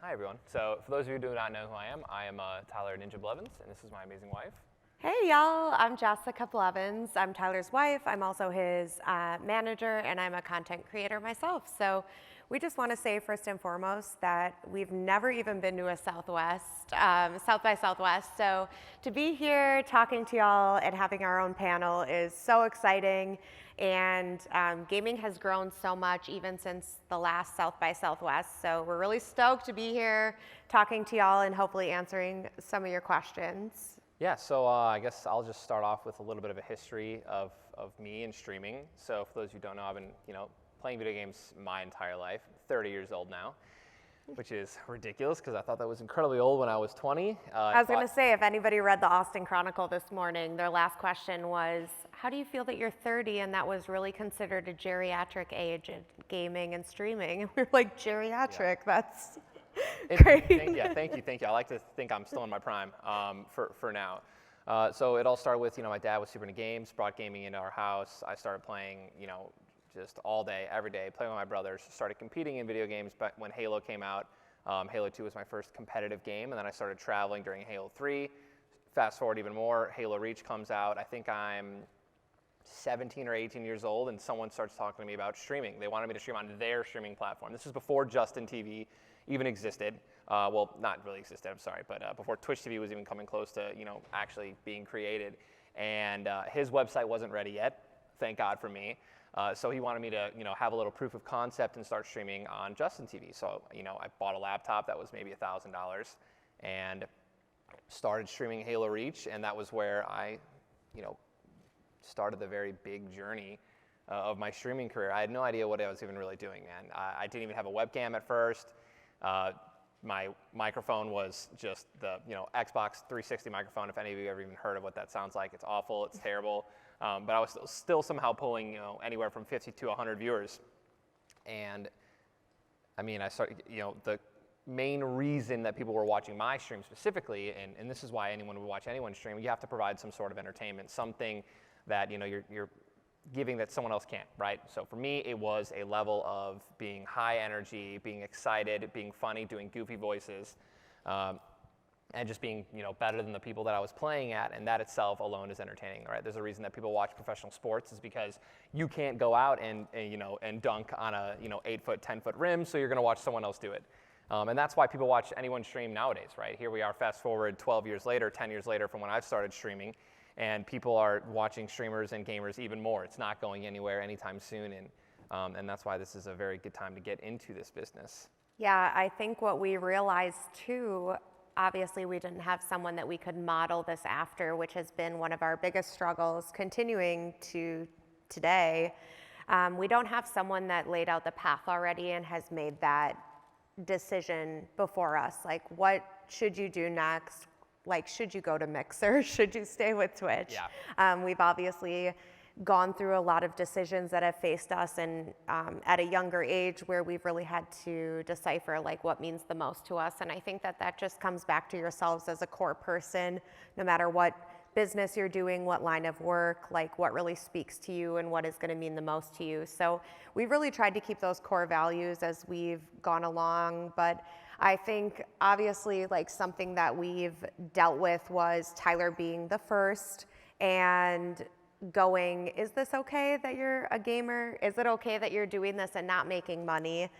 Hi, everyone. So for those of you who do not know who I am Tyler Ninja Blevins, and this is my amazing wife. Hey, y'all. I'm Jessica Blevins. I'm Tyler's wife. I'm also his manager, and I'm a content creator myself. So we just want to say first and foremost that we've never even been to a South by Southwest. So to be here talking to y'all and having our own panel is so exciting. And gaming has grown so much even since the last South by Southwest. So we're really stoked to be here talking to y'all and hopefully answering some of your questions. Yeah, so I guess I'll just start off with a little bit of a history of me and streaming. So for those who don't know, I've been playing video games my entire life. 30 years old now, which is ridiculous because I thought that was incredibly old when I was 20. I was going to say, if anybody read the Austin Chronicle this morning, their last question was, how do you feel that you're 30? And that was really considered a geriatric age in gaming and streaming. And we were like, geriatric, that's great. Thank you. I like to think I'm still in my prime for now. So it all started with, my dad was super into games, brought gaming into our house. I started playing, just all day, every day, playing with my brothers. Started competing in video games but when Halo came out. Halo 2 was my first competitive game, and then I started traveling during Halo 3. Fast forward even more, Halo Reach comes out. I think I'm 17 or 18 years old, and someone starts talking to me about streaming. They wanted me to stream on their streaming platform. This was before Justin TV even existed. Well, not really existed, I'm sorry, but before Twitch TV was even coming close to, actually being created. And his website wasn't ready yet, thank God for me. So he wanted me to, have a little proof of concept and start streaming on Justin TV. So, I bought a laptop that was maybe $1,000 and started streaming Halo Reach, and that was where I, started the very big journey of my streaming career. I had no idea what I was even really doing, man. I didn't even have a webcam at first. My microphone was just the, Xbox 360 microphone. If any of you ever even heard of what that sounds like, it's awful, it's terrible. But I was still somehow pulling, anywhere from 50 to 100 viewers. And I mean, I started, the main reason that people were watching my stream specifically, and this is why anyone would watch anyone's stream, you have to provide some sort of entertainment, something that, you're giving that someone else can't, right? So for me, it was a level of being high energy, being excited, being funny, doing goofy voices, and just being, better than the people that I was playing at, and that itself alone is entertaining, right? There's a reason that people watch professional sports is because you can't go out and dunk on a, 8-foot, 10-foot rim, so you're gonna watch someone else do it. And that's why people watch anyone stream nowadays, right? Here we are, fast forward 12 years later, 10 years later from when I started streaming, and people are watching streamers and gamers even more. It's not going anywhere anytime soon, and that's why this is a very good time to get into this business. Yeah, I think what we realized too, obviously we didn't have someone that we could model this after, which has been one of our biggest struggles continuing to today. We don't have someone that laid out the path already and has made that decision before us. Like, what should you do next? Like, should you go to Mixer? Should you stay with Twitch? Yeah. We've obviously gone through a lot of decisions that have faced us and at a younger age where we've really had to decipher like what means the most to us. And I think that just comes back to yourselves as a core person, no matter what business you're doing, what line of work, like what really speaks to you and what is going to mean the most to you. So we've really tried to keep those core values as we've gone along. But I think obviously like something that we've dealt with was Tyler being the first and going, is this okay that you're a gamer? Is it okay that you're doing this and not making money?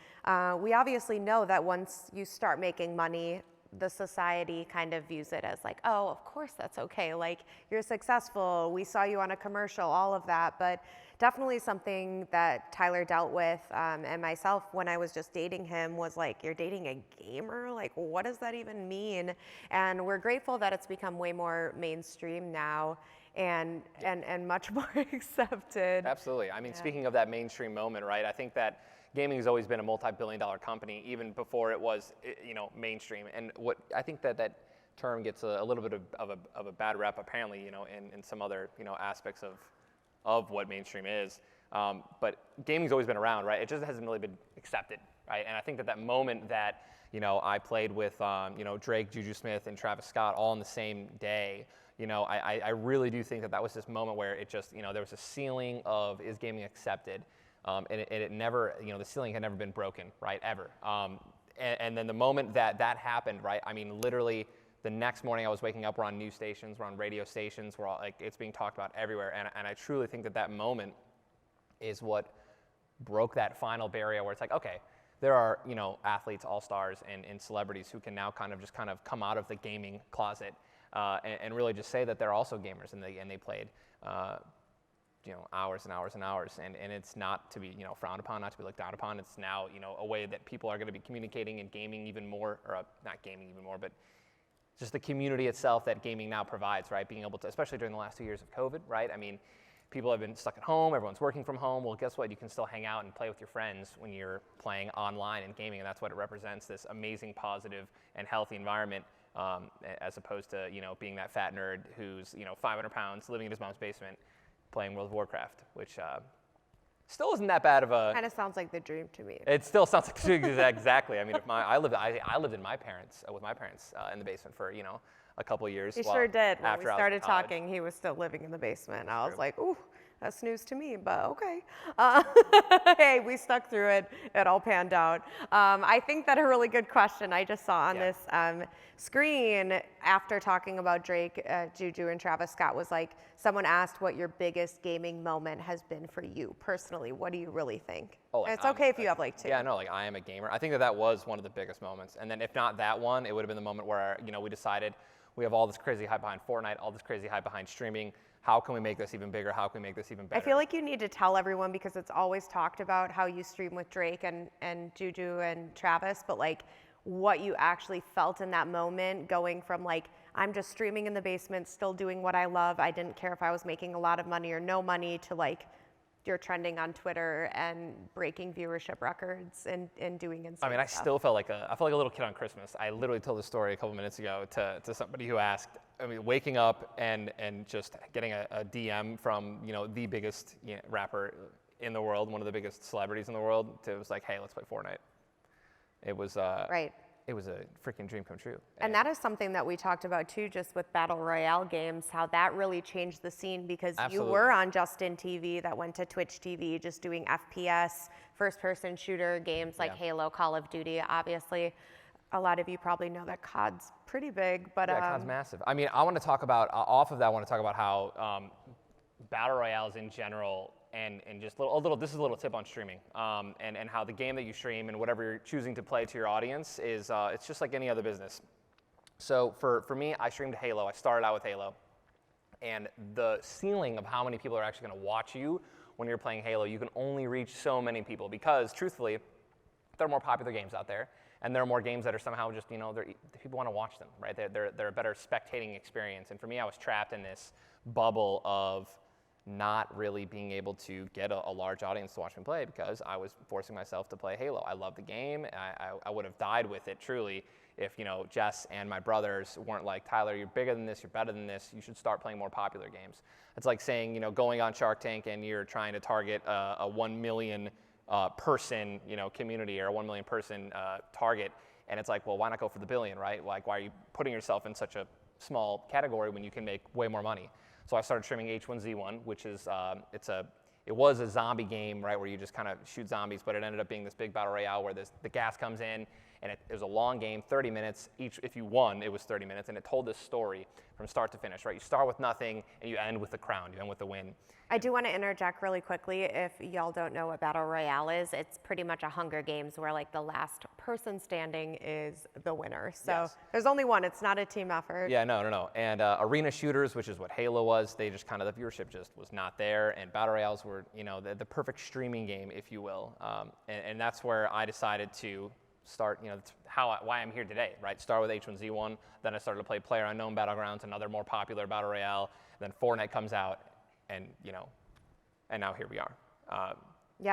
We obviously know that once you start making money, the society kind of views it as like, oh, of course that's okay. Like, you're successful. We saw you on a commercial, all of that. But definitely something that Tyler dealt with and myself when I was just dating him was like, you're dating a gamer? Like, what does that even mean? And we're grateful that it's become way more mainstream now and much more accepted. Absolutely. I mean, speaking of that mainstream moment, right? I think that gaming has always been a multi-billion-dollar company, even before it was, mainstream. And what I think that term gets a little bit of a bad rep, apparently, in some other, aspects of what mainstream is. But gaming's always been around, right? It just hasn't really been accepted, right? And I think that moment that, I played with, Drake, Juju Smith, and Travis Scott all on the same day. I really do think that was this moment where it just, there was a ceiling of, is gaming accepted? And it never, the ceiling had never been broken, right, ever. and then the moment that happened, right? I mean, literally the next morning I was waking up, we're on news stations, we're on radio stations, we're all, like, it's being talked about everywhere. And I truly think that moment is what broke that final barrier where it's like, okay, there are, athletes, all-stars, and celebrities who can now kind of come out of the gaming closet and really just say that they're also gamers and they played, hours and hours and hours. And it's not to be, frowned upon, not to be looked down upon. It's now, a way that people are going to be communicating and gaming even more, or not gaming even more, but just the community itself that gaming now provides, right? Being able to, especially during the last 2 years of COVID, right? I mean, people have been stuck at home, everyone's working from home. Well, guess what? You can still hang out and play with your friends when you're playing online and gaming, and that's what it represents, this amazing, positive, and healthy environment, as opposed to, being that fat nerd who's, 500 pounds, living in his mom's basement, playing World of Warcraft, which still isn't that bad of a... Kind of sounds like the dream to me. It still sounds like the dream, exactly. I mean, I lived with my parents in the basement for, a couple of years. He sure did. When we after I was started in college. talking, he was still living in the basement. I was like, ooh, that's news to me, but okay. Hey, we stuck through it. It all panned out. I think that a really good question I just saw on this screen after talking about Drake, Juju, and Travis Scott was like, someone asked what your biggest gaming moment has been for you personally. What do you really think? Oh, like, and it's okay if you have like two. Yeah, no, like I am a gamer. I think that was one of the biggest moments. And then if not that one, it would have been the moment where, we decided we have all this crazy hype behind Fortnite, all this crazy hype behind streaming. How can we make this even bigger? How can we make this even better? I feel like you need to tell everyone because it's always talked about how you stream with Drake and Juju and Travis, but like what you actually felt in that moment going from like, I'm just streaming in the basement, still doing what I love. I didn't care if I was making a lot of money or no money to like, you're trending on Twitter and breaking viewership records and doing insane stuff. I mean, I still felt like a little kid on Christmas. I literally told this story a couple minutes ago to somebody who asked, I mean, waking up and just getting a DM from, the biggest rapper in the world, one of the biggest celebrities in the world, it was like, hey, let's play Fortnite. It was right. It was a freaking dream come true. And that is something that we talked about too, just with Battle Royale games, how that really changed the scene because Absolutely. You were on Justin TV that went to Twitch TV, just doing FPS, first-person shooter games like Halo, Call of Duty, obviously. A lot of you probably know that COD's pretty big, but COD's massive. I mean, I want to talk about, off of that, I want to talk about how Battle Royales in general and just this is a little tip on streaming, and how the game that you stream and whatever you're choosing to play to your audience is, it's just like any other business. So for me, I streamed Halo. I started out with Halo. And the ceiling of how many people are actually going to watch you when you're playing Halo, you can only reach so many people because, truthfully, there are more popular games out there. And there are more games that are somehow just, people want to watch them, right? They're a better spectating experience. And for me, I was trapped in this bubble of not really being able to get a large audience to watch me play because I was forcing myself to play Halo. I love the game. I would have died with it, truly, if, Jess and my brothers weren't like, Tyler, you're bigger than this, you're better than this, you should start playing more popular games. It's like saying, going on Shark Tank and you're trying to target a 1 million person, community or a 1 million person target. And it's like, well, why not go for the billion, right? Like, why are you putting yourself in such a small category when you can make way more money? So I started streaming H1Z1, which is, it was a zombie game, right, where you just kind of shoot zombies, but it ended up being this big battle royale where the gas comes in, and it was a long game, 30 minutes. If you won, it was 30 minutes, and it told this story from start to finish, right? You start with nothing, and you end with the crown, you end with the win. I do want to interject really quickly. If y'all don't know what Battle Royale is, it's pretty much a Hunger Games where like the last person standing is the winner. So there's only one. It's not a team effort. Yeah, no. And arena shooters, which is what Halo was, they just kind of, the viewership just was not there. And Battle Royales were, the perfect streaming game, if you will. And that's where I decided to start, why I'm here today, right? Start with H1Z1, then I started to play PlayerUnknown Battlegrounds, another more popular Battle Royale. Then Fortnite comes out. And and now here we are.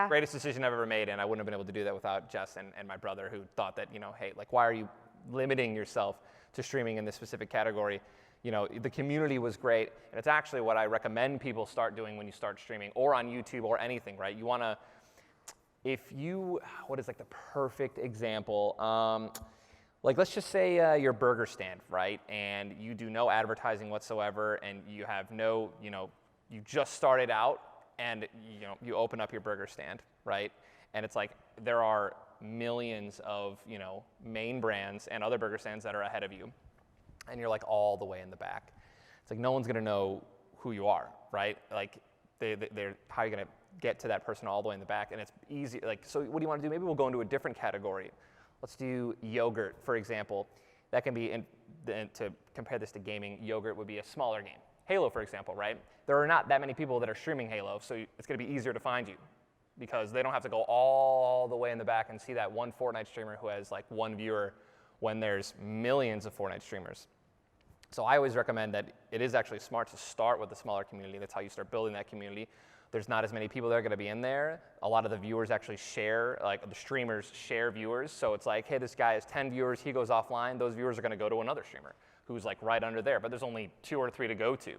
Greatest decision I've ever made, and I wouldn't have been able to do that without Jess and my brother, who thought that, hey, like, why are you limiting yourself to streaming in this specific category? The community was great, and it's actually what I recommend people start doing when you start streaming, or on YouTube, or anything, right? You want to, what is like the perfect example? Like, let's just say your burger stand, right? And you do no advertising whatsoever, and you have no, you just started out, and you open up your burger stand, right? And it's like there are millions of, main brands and other burger stands that are ahead of you, and you're like all the way in the back. It's like no one's gonna know who you are, right? Like they're how are you gonna get to that person all the way in the back? And it's easy. Like, so what do you want to do? Maybe we'll go into a different category. Let's do yogurt, for example. That can be, to compare this to gaming, yogurt would be a smaller game. Halo, for example, right? There are not that many people that are streaming Halo, so it's going to be easier to find you because they don't have to go all the way in the back and see that one Fortnite streamer who has like one viewer when there's millions of Fortnite streamers. So I always recommend that it is actually smart to start with a smaller community. That's how you start building that community. There's not as many people that are going to be in there. A lot of the viewers actually share, like the streamers share viewers. So it's like, hey, this guy has 10 viewers, he goes offline. Those viewers are going to go to another streamer who's like right under there, but there's only 2 or 3 to go to.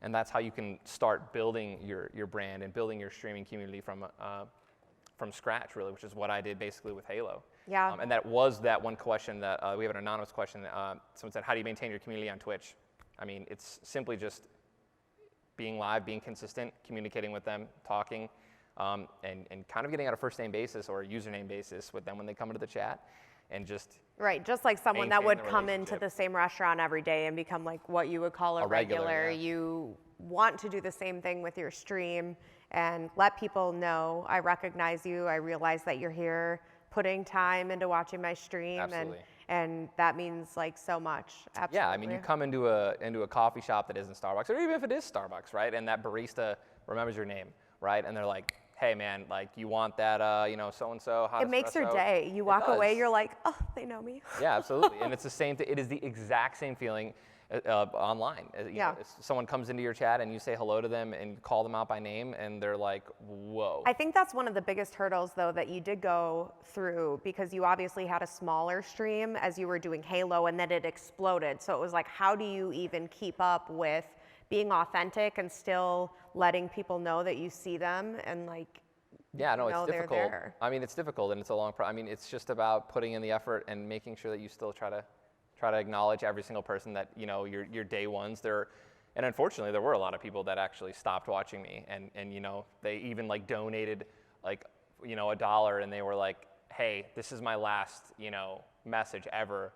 And that's how you can start building your brand and building your streaming community from scratch, really, which is what I did basically with Halo. Yeah. And that was that one question that we have an anonymous question. Someone said, how do you maintain your community on Twitch? I mean, it's simply just being live, being consistent, communicating with them, talking, and kind of getting on a first name basis or a username basis with them when they come into the chat, and just right, just like someone that would come into relationship. the same restaurant every day and become like what you would call a regular. Yeah. You want to do the same thing with your stream and let people know, I recognize you, I realize that you're here putting time into watching my stream. Absolutely. And that means like so much. Absolutely. Yeah, I mean, you come into a coffee shop that isn't Starbucks, or even if it is Starbucks, right? And that barista remembers your name, right? And they're like, hey man, like you want that, so-and-so hot espresso? It makes your day. You walk away, you're like, oh, they know me. Yeah, absolutely. And it's the same thing. It is the exact same feeling online. Yeah. Someone comes into your chat and you say hello to them and call them out by name, and they're like, whoa. I think that's one of the biggest hurdles, though, that you did go through, because you obviously had a smaller stream as you were doing Halo, and then it exploded. So it was like, how do you even keep up with being authentic and still letting people know that you see them and like, yeah, no, it's difficult. There. I mean, it's difficult, and it's a long I mean, it's just about putting in the effort and making sure that you still try to acknowledge every single person that, your day ones. And unfortunately, there were a lot of people that actually stopped watching me, and they even like donated like, $1, and they were like, hey, this is my last, message ever.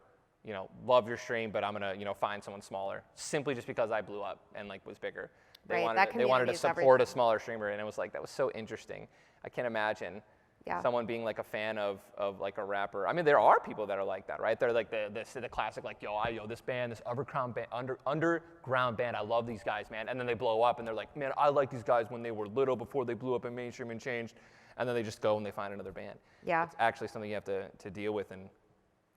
Love your stream, but I'm gonna, find someone smaller, simply just because I blew up and like was bigger. They wanted to support a smaller streamer, and it was like, that was so interesting. I can't imagine someone being like a fan of like a rapper. I mean, there are people that are like that, right? They're like the classic, like, yo, this band, this underground band, I love these guys, man. And then they blow up, and they're like, man, I like these guys when they were little, before they blew up in mainstream and changed. And then they just go and they find another band. Yeah. It's actually something you have to deal with, and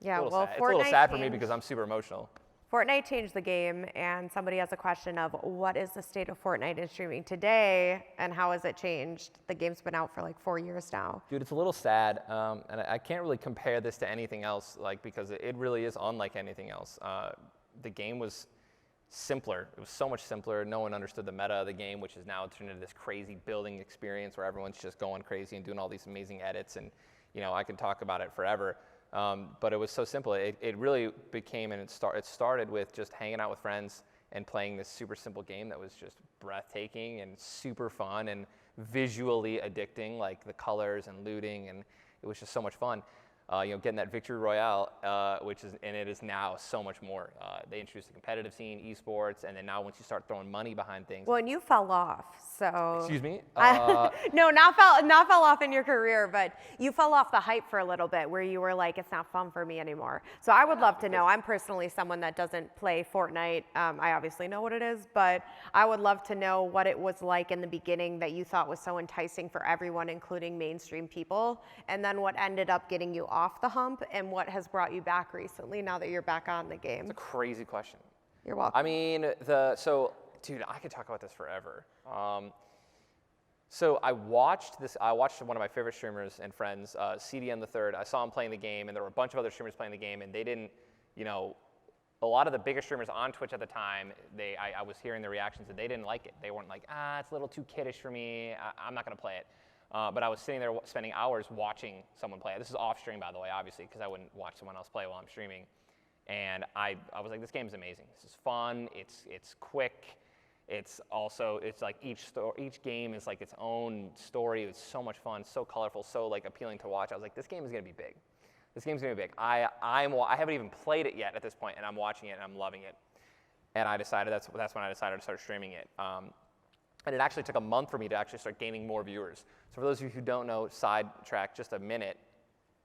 yeah, it's a little sad for me because I'm super emotional. Fortnite changed the game, and somebody has a question of what is the state of Fortnite in streaming today, and how has it changed? The game's been out for like 4 years now. Dude, it's a little sad, and I can't really compare this to anything else, like, because it really is unlike anything else. The game was simpler. It was so much simpler. No one understood the meta of the game, which is now turned into this crazy building experience where everyone's just going crazy and doing all these amazing edits, and I can talk about it forever. But it was so simple. It really became, and it started with just hanging out with friends and playing this super simple game that was just breathtaking and super fun and visually addicting, like the colors and looting, and it was just so much fun. Getting that victory royale, and it is now so much more. They introduced the competitive scene, esports, and then now once you start throwing money behind things. Well, and you fell off, so. Excuse me? No, not fell off in your career, but you fell off the hype for a little bit, where you were like, it's not fun for me anymore. So I would love to know. I'm personally someone that doesn't play Fortnite. I obviously know what it is, but I would love to know what it was like in the beginning that you thought was so enticing for everyone, including mainstream people, and then what ended up getting you off the hump, and what has brought you back recently now that you're back on the game. It's a crazy question. You're welcome. I mean, dude, I could talk about this forever. So I watched one of my favorite streamers and friends, CDN the Third. I saw him playing the game, and there were a bunch of other streamers playing the game, and they didn't, a lot of the bigger streamers on Twitch at the time, I was hearing the reactions, and they didn't like it. They weren't like, it's a little too kiddish for me. I'm not gonna play it. But I was sitting there spending hours watching someone play. This is off stream, by the way, obviously, because I wouldn't watch someone else play while I'm streaming. And I was like, this game is amazing. This is fun. It's quick. It's like each game is like its own story. It's so much fun, so colorful, so like appealing to watch. I was like, this game is gonna be big. This game's gonna be big. I haven't even played it yet at this point, and I'm watching it and I'm loving it. And I decided that's when I decided to start streaming it. And it actually took a month for me to actually start gaining more viewers. So for those of you who don't know, sidetrack just a minute.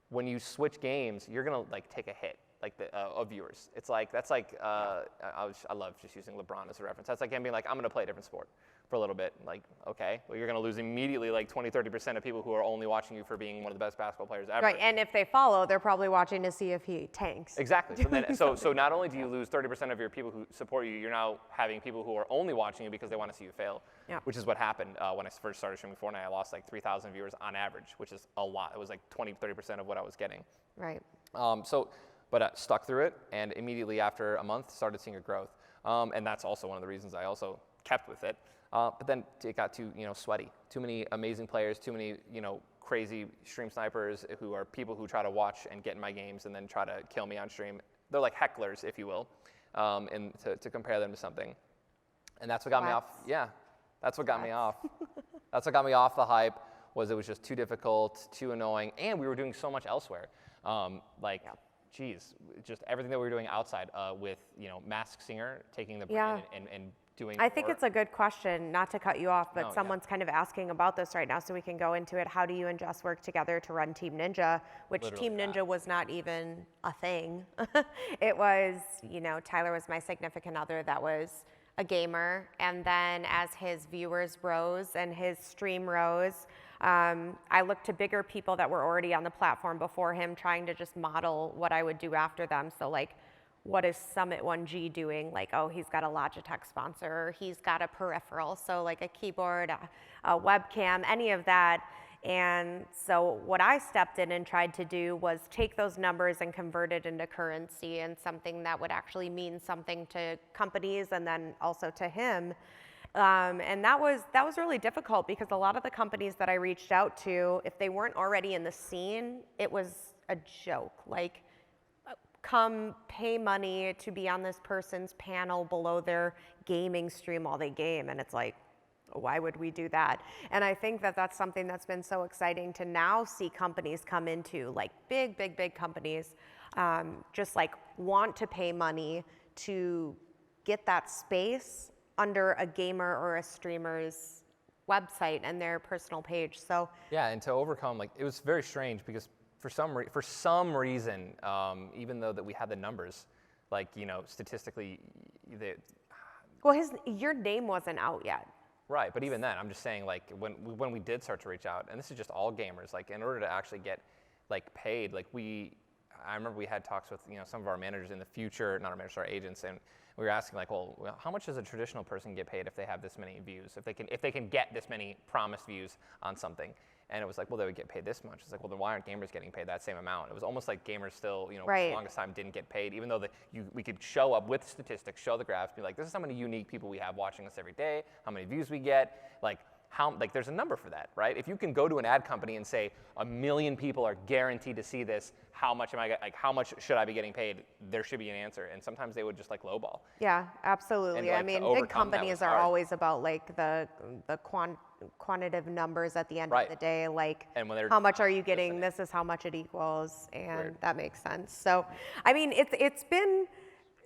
When you switch games, you're gonna like take a hit of viewers. It's like I love just using LeBron as a reference. That's like him being like, I'm gonna play a different sport for a little bit. Like, okay, well you're gonna lose immediately like 20-30% of people who are only watching you for being one of the best basketball players ever. Right, and if they follow, they're probably watching to see if he tanks. Exactly. So not only do you lose 30% of your people who support you, you're now having people who are only watching you because they want to see you fail. Yeah. Which is what happened when I first started streaming Fortnite. I lost like 3,000 viewers on average, which is a lot. It was like 20-30% of what I was getting. Right. But I stuck through it, and immediately after a month, started seeing a growth. And that's also one of the reasons I also kept with it. But then it got too sweaty. Too many amazing players, too many crazy stream snipers who are people who try to watch and get in my games and then try to kill me on stream. They're like hecklers, if you will, and to compare them to something. And that's what got me off. Yeah, that's what got me off. That's what got me off the hype. It was just too difficult, too annoying, and we were doing so much elsewhere. Geez, just everything that we were doing outside with, Masked Singer, taking the brand and doing I think it's a good question, not to cut you off, but someone's kind of asking about this right now, so we can go into it. How do you and Jess work together to run Team Ninja, which Literally Team Ninja was not even a thing. It was, Tyler was my significant other that was a gamer, and then as his viewers rose and his stream rose, I looked to bigger people that were already on the platform before him, trying to just model what I would do after them. So like, what is Summit 1G doing? Like, oh, he's got a Logitech sponsor, or he's got a peripheral, so like a keyboard, a webcam, any of that. And so what I stepped in and tried to do was take those numbers and convert it into currency and something that would actually mean something to companies and then also to him. And that was really difficult because a lot of the companies that I reached out to, if they weren't already in the scene, it was a joke. Like, come pay money to be on this person's panel below their gaming stream while they game. And it's like, why would we do that? And I think that that's something that's been so exciting to now see companies come into, like big companies, just like want to pay money to get that space under a gamer or a streamer's website and their personal page. So yeah, and to overcome, like, it was very strange because for some reason, even though that we had the numbers, like, statistically, your name wasn't out yet. Right, but even then, I'm just saying, like, when we did start to reach out, and this is just all gamers, like, in order to actually get, like, paid, like, I remember we had talks with, some of our managers in the future, not our managers, our agents, and we were asking, like, well, how much does a traditional person get paid if they have this many views, if they can get this many promised views on something? And it was like, well, they would get paid this much. It's like, well, then why aren't gamers getting paid that same amount? It was almost like gamers still, for the longest time didn't get paid, even though we could show up with statistics, show the graphs, be like, this is how many unique people we have watching us every day, how many views we get, there's a number for that, right? If you can go to an ad company and say 1 million people are guaranteed to see this, how much should I be getting paid? There should be an answer, and sometimes they would just lowball. Yeah, absolutely. And, I mean, big companies are always about the quantitative numbers at the end of the day, and when how much are you getting? This is how much it equals, and that makes sense. So, I mean, it's been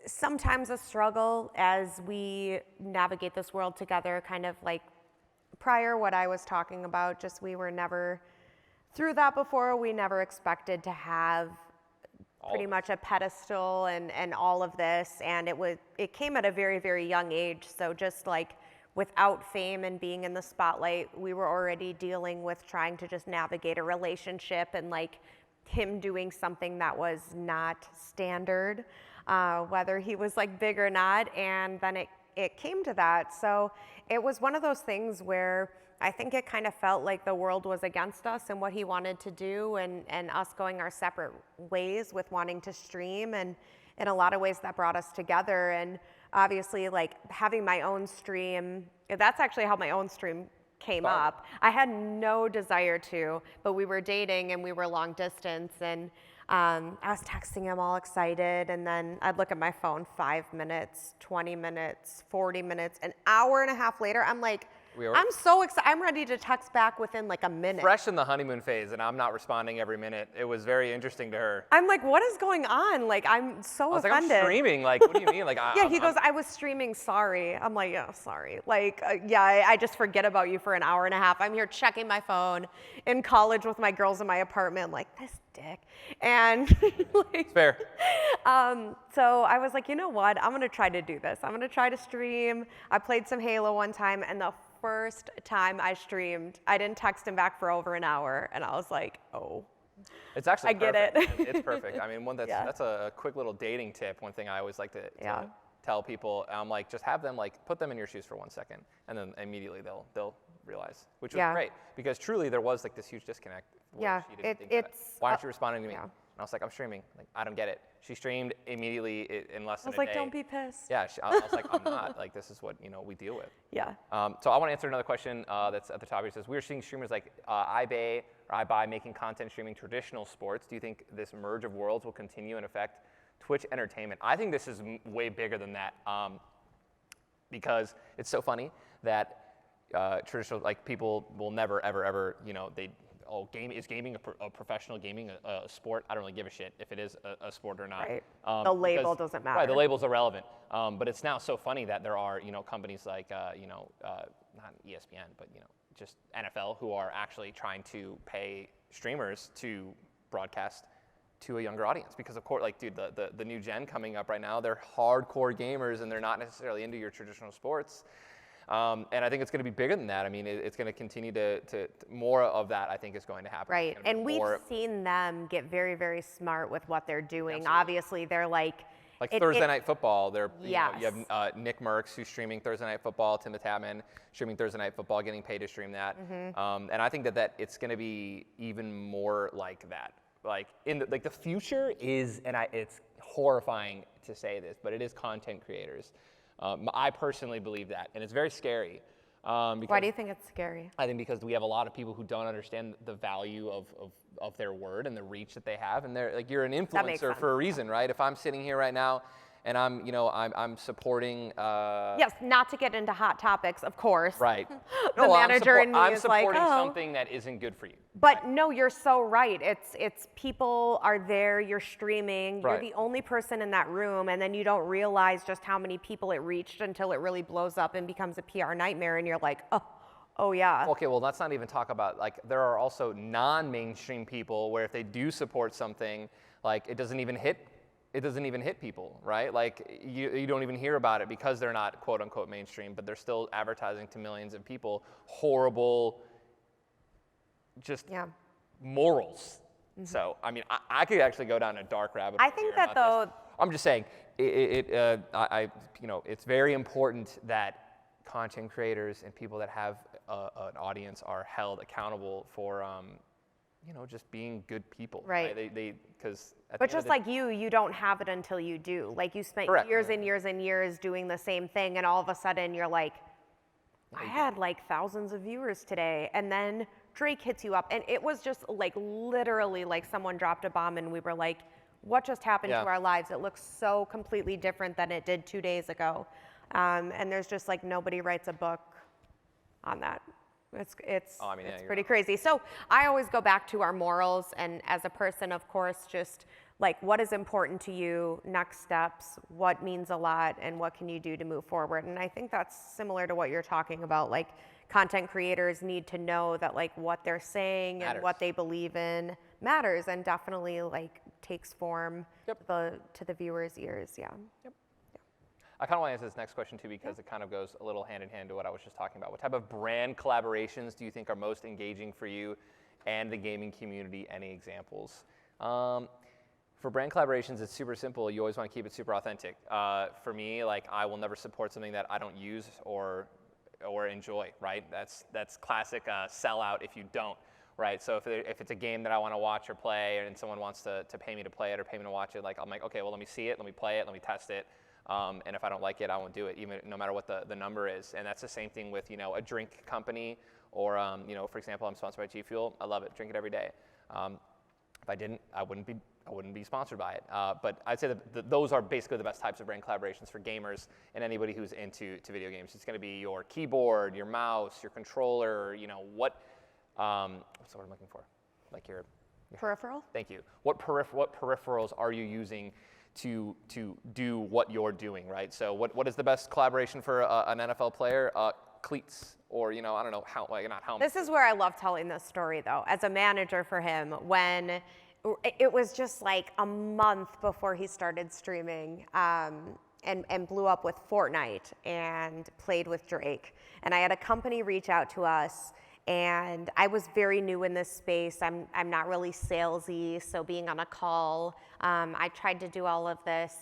sometimes a struggle as we navigate this world together, kind of like prior what I was talking about, just we were never through that before. We never expected to have pretty much a pedestal and all of this, and it came at a very, very young age. So just like without fame and being in the spotlight, we were already dealing with trying to just navigate a relationship and like him doing something that was not standard, whether he was like big or not, and then it came to that. So it was one of those things where I think it kind of felt like the world was against us and what he wanted to do, and us going our separate ways with wanting to stream, and in a lot of ways that brought us together. And obviously, like, having my own stream, that's actually how my own stream came up. I had no desire to, but we were dating and we were long distance, and I was texting him all excited, and then I'd look at my phone 5 minutes, 20 minutes, 40 minutes, an hour and a half later, I'm like, I'm so excited. I'm ready to text back within like a minute. Fresh in the honeymoon phase, and I'm not responding every minute. It was very interesting to her. I'm like, what is going on? Like, I'm so I was offended. like, I'm streaming. Like, what do you mean? Like, Yeah, he goes, I was streaming, sorry. I'm like, yeah, sorry. Like, I just forget about you for an hour and a half. I'm here checking my phone in college with my girls in my apartment, like, this dick. And like, fair. So I was like, you know what? I'm going to try to do this. I'm going to try to stream. I played some Halo one time, and the first time I streamed, I didn't text him back for over an hour, and I was like, oh. It's actually perfect. I get it. Man. It's perfect. I mean, that's a quick little dating tip. One thing I always like to tell people, I'm like, just have them put them in your shoes for 1 second, and then immediately they'll realize, which was great, because truly there was like this huge disconnect. Where she didn't think why aren't you responding to me? And I was like, I'm streaming. Like, I don't get it. She streamed immediately in less than a day. I was like, don't be pissed. Yeah, I was like, I'm not. Like, this is what we deal with. Yeah. So I want to answer another question that's at the top. It says, we're seeing streamers like iBay making content streaming traditional sports. Do you think this merge of worlds will continue and affect Twitch entertainment? I think this is way bigger than that, because it's so funny that traditional, like, people will never, ever, is gaming a professional gaming a sport? I don't really give a shit if it is a sport or not. Right. The label because, doesn't matter. Right, the label's irrelevant. But it's now so funny that there are, companies like, not ESPN, but, just NFL, who are actually trying to pay streamers to broadcast to a younger audience. Because, of course, like, dude, the new gen coming up right now, they're hardcore gamers, and they're not necessarily into your traditional sports. And I think it's going to be bigger than that. I mean, it's going to continue to more of that, I think, is going to happen. Right, and we've seen them get very, very smart with what they're doing. Absolutely. Obviously, they're like Thursday Night Football. They're you have Nick Merckx, who's streaming Thursday Night Football, Tim the Tatman streaming Thursday Night Football, getting paid to stream that. Mm-hmm. And I think that it's going to be even more like that. Like the future is, and it's horrifying to say this, but it is content creators. I personally believe that, and it's very scary. Why do you think it's scary? I think because we have a lot of people who don't understand the value of their word and the reach that they have, and they're like, you're an influencer for a reason, right? If I'm sitting here right now and I'm supporting. Yes, not to get into hot topics, of course. Right. The manager in me I'm is like, supporting something that isn't good for you. But no, you're so right. It's people are there, you're streaming, you're the only person in that room, and then you don't realize just how many people it reached until it really blows up and becomes a PR nightmare, and you're like, oh yeah. Okay, well, let's not even talk about, like, there are also non-mainstream people where if they do support something, like, it doesn't even hit people, right? Like, you don't even hear about it because they're not quote unquote mainstream, but they're still advertising to millions of people horrible, just morals. Mm-hmm. So, I mean, I could actually go down a dark rabbit hole. I think that though. I'm just saying, it's very important that content creators and people that have an audience are held accountable for, just being good people. Right. But just like you don't have it until you do. Like, you spent years and years and years doing the same thing, and all of a sudden you're like, I had like thousands of viewers today, and then Drake hits you up, and it was just like literally like someone dropped a bomb, and we were like, what just happened to our lives? It looks so completely different than it did 2 days ago. And there's just like nobody writes a book on that. It's pretty crazy. So I always go back to our morals, and as a person, of course, just like what is important to you, next steps, what means a lot, and what can you do to move forward. And I think that's similar to what you're talking about. Like, content creators need to know that like what they're saying and what they believe in matters, and definitely like takes form to the viewers' ears. Yeah. Yep. I kind of want to answer this next question too, because it kind of goes a little hand in hand to what I was just talking about. What type of brand collaborations do you think are most engaging for you and the gaming community? Any examples? For brand collaborations, it's super simple. You always want to keep it super authentic. For me, like, I will never support something that I don't use or enjoy, right? That's classic sellout if you don't, right? So if it's a game that I want to watch or play, and someone wants to pay me to play it or pay me to watch it, like, I'm like, okay, well, let me see it, let me play it, let me test it. And if I don't like it, I won't do it, even no matter what the number is. And that's the same thing with, a drink company, or, for example, I'm sponsored by G Fuel. I love it. Drink it every day. If I didn't, I wouldn't be I wouldn't be sponsored by it. But I'd say that those are basically the best types of brand collaborations for gamers and anybody who's into video games. It's going to be your keyboard, your mouse, your controller. What's the word I'm looking for? Like your Peripheral? Thank you. What peripherals are you using to do what you're doing, right? So what is the best collaboration for an NFL player? Cleats, or I don't know, not helmets. This is where I love telling this story, though. As a manager for him, when it was just like a month before he started streaming, and blew up with Fortnite and played with Drake, and I had a company reach out to us. And I was very new in this space. I'm not really salesy, so being on a call, I tried to do all of this,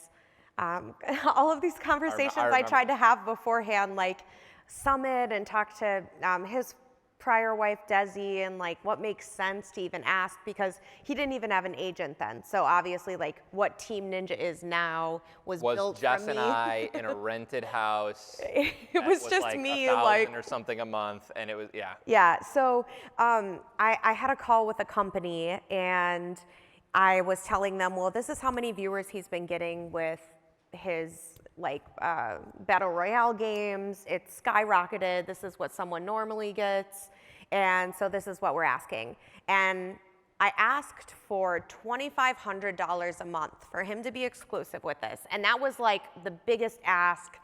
all of these conversations I tried to have beforehand, like summit and talk to his prior wife, Desi, and like what makes sense to even ask, because he didn't even have an agent then. So obviously, like what Team Ninja is now was built Jess from me. and I in a rented house. It was just like me, $1,000 or something a month, and it was Yeah. So I had a call with a company, and I was telling them, well, this is how many viewers he's been getting with his battle royale games. It's skyrocketed. This is what someone normally gets, and so this is what we're asking. And I asked for $2,500 a month for him to be exclusive with this, and that was like the biggest ask.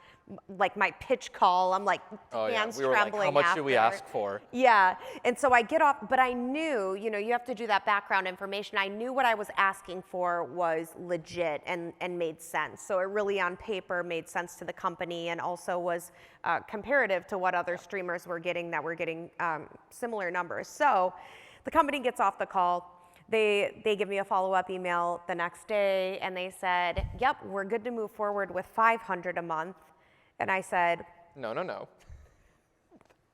Like my pitch call, I'm like hands we were trembling. Like, how much after. should we ask for? Yeah, and so I get off, but I knew, you have to do that background information. I knew what I was asking for was legit and made sense. So it really on paper made sense to the company, and also was comparative to what other streamers were getting that were getting similar numbers. So the company gets off the call. They give me a follow-up email the next day, and they said, yep, we're good to move forward with $500 a month. And I said, No.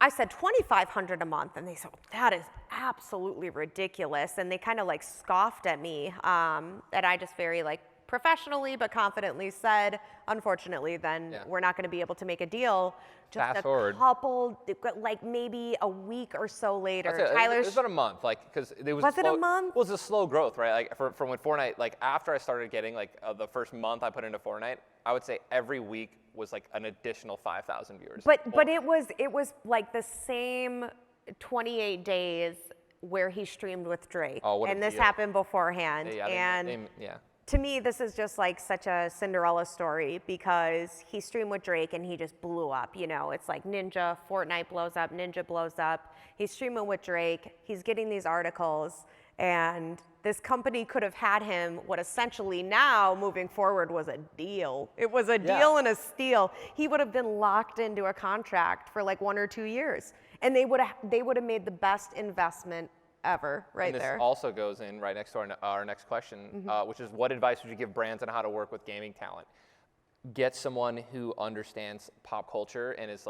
I said $2,500 a month, and they said, that is absolutely ridiculous. And they kind of like scoffed at me. And I just very professionally but confidently said, unfortunately, then we're not going to be able to make a deal. Just Fast a forward. couple, maybe a week or so later. It was about a month, because it was. Was it a month? Well, it was a slow growth, right? From when Fortnite, after I started getting the first month I put into Fortnite, I would say every week was an additional 5,000 viewers. But it was like the same 28 days where he streamed with Drake. Oh, what a and this deal. happened beforehand. Yeah. To me, this is just such a Cinderella story, because he streamed with Drake and he just blew up. It's like Ninja, Fortnite blows up, Ninja blows up. He's streaming with Drake. He's getting these articles, and this company could have had him what essentially now moving forward was a deal. It was a deal and a steal. He would have been locked into a contract for 1 or 2 years, and they would have made the best investment ever and this there. also goes in right next to our next question, which is, what advice would you give brands on how to work with gaming talent? Get someone who understands pop culture and is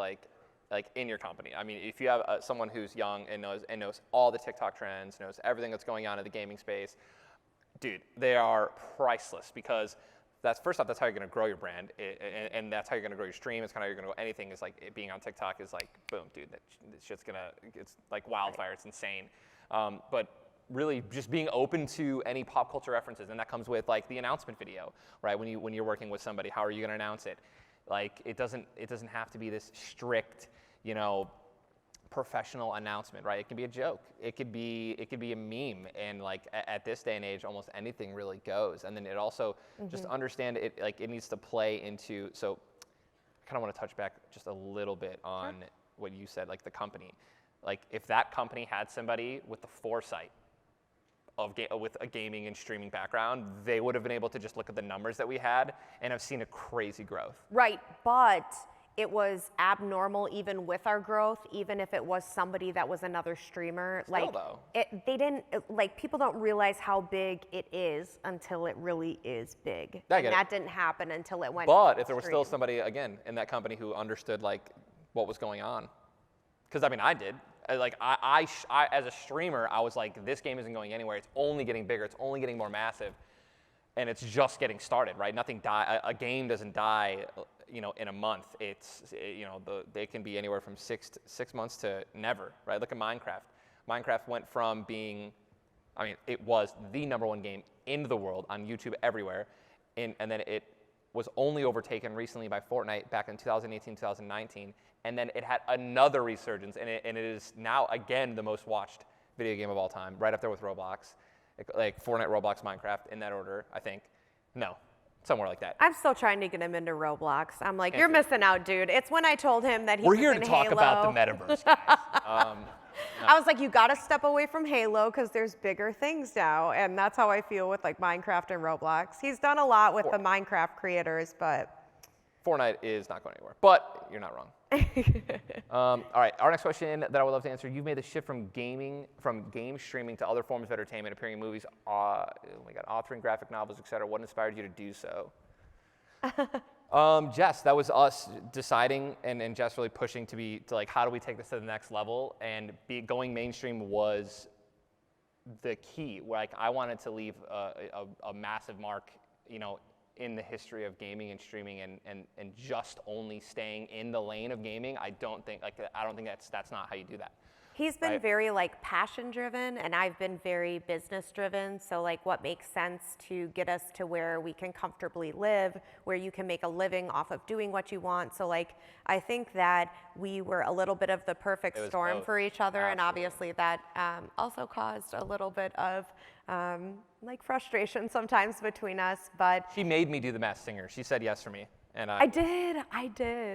in your company. I mean, if you have someone who's young and knows all the TikTok trends, knows everything that's going on in the gaming space, dude, they are priceless, because that's how you're going to grow your brand, and that's how you're going to grow your stream. It's kind of how you're going to go. Anything is being on TikTok is boom, dude, that shit's it's like wildfire. It's insane. But really just being open to any pop culture references, and that comes with the announcement video, right? When you're working with somebody, how are you going to announce it? It doesn't have to be this strict, professional announcement, right? It can be a joke. It could be a meme, and at this day and age, almost anything really goes. And then it also just understand it it needs to play into. So I kind of want to touch back just a little bit on what you said, the company. If that company had somebody with the foresight with a gaming and streaming background, they would have been able to just look at the numbers that we had and have seen a crazy growth. Right, but it was abnormal even with our growth, even if it was somebody that was another streamer. Still, though. They didn't, people don't realize how big it is until it really is big. And that didn't happen until it went But if there was still somebody, again, in that company who understood what was going on. Because I did. I as a streamer, I was this game isn't going anywhere. It's only getting bigger. It's only getting more massive, and it's just getting started, right? Nothing die. A game doesn't die, in a month. It's they can be anywhere from 6 months to never, right? Look at Minecraft. Minecraft went from being I mean, it was the #1 game in the world on YouTube everywhere. And then it was only overtaken recently by Fortnite back in 2018, 2019. And then it had another resurgence, and it is now, again, the most watched video game of all time, right up there with Roblox. Like Fortnite, Roblox, Minecraft, in that order, I think. No, somewhere like that. I'm still trying to get him into Roblox. I'm like, you're missing out, dude. It's when I told him that he was in We're Halo. here to talk about the metaverse, guys. I was like, you got to step away from Halo because there's bigger things now. And that's how I feel with like Minecraft and Roblox. He's done a lot with the Minecraft creators, but Fortnite is not going anywhere, but you're not wrong. All right, our next question that I would love to answer. You've made the shift from game streaming to other forms of entertainment, appearing in movies, oh my God, authoring graphic novels, etc. What inspired you to do so? Jess, that was us deciding and Jess really pushing to like, how do we take this to the next level? And going mainstream was the key. Like, I wanted to leave a massive mark, in the history of gaming and streaming, and just only staying in the lane of gaming. I don't think that's not how you do that. He's been very like passion driven, and I've been very business driven. So like, what makes sense to get us to where we can comfortably live, where you can make a living off of doing what you want. So like, I think that we were a little bit of the perfect storm for each other. Absolutely. And obviously that also caused a little bit of like frustration sometimes between us, but. She made me do The Masked Singer. She said yes for me. And I did.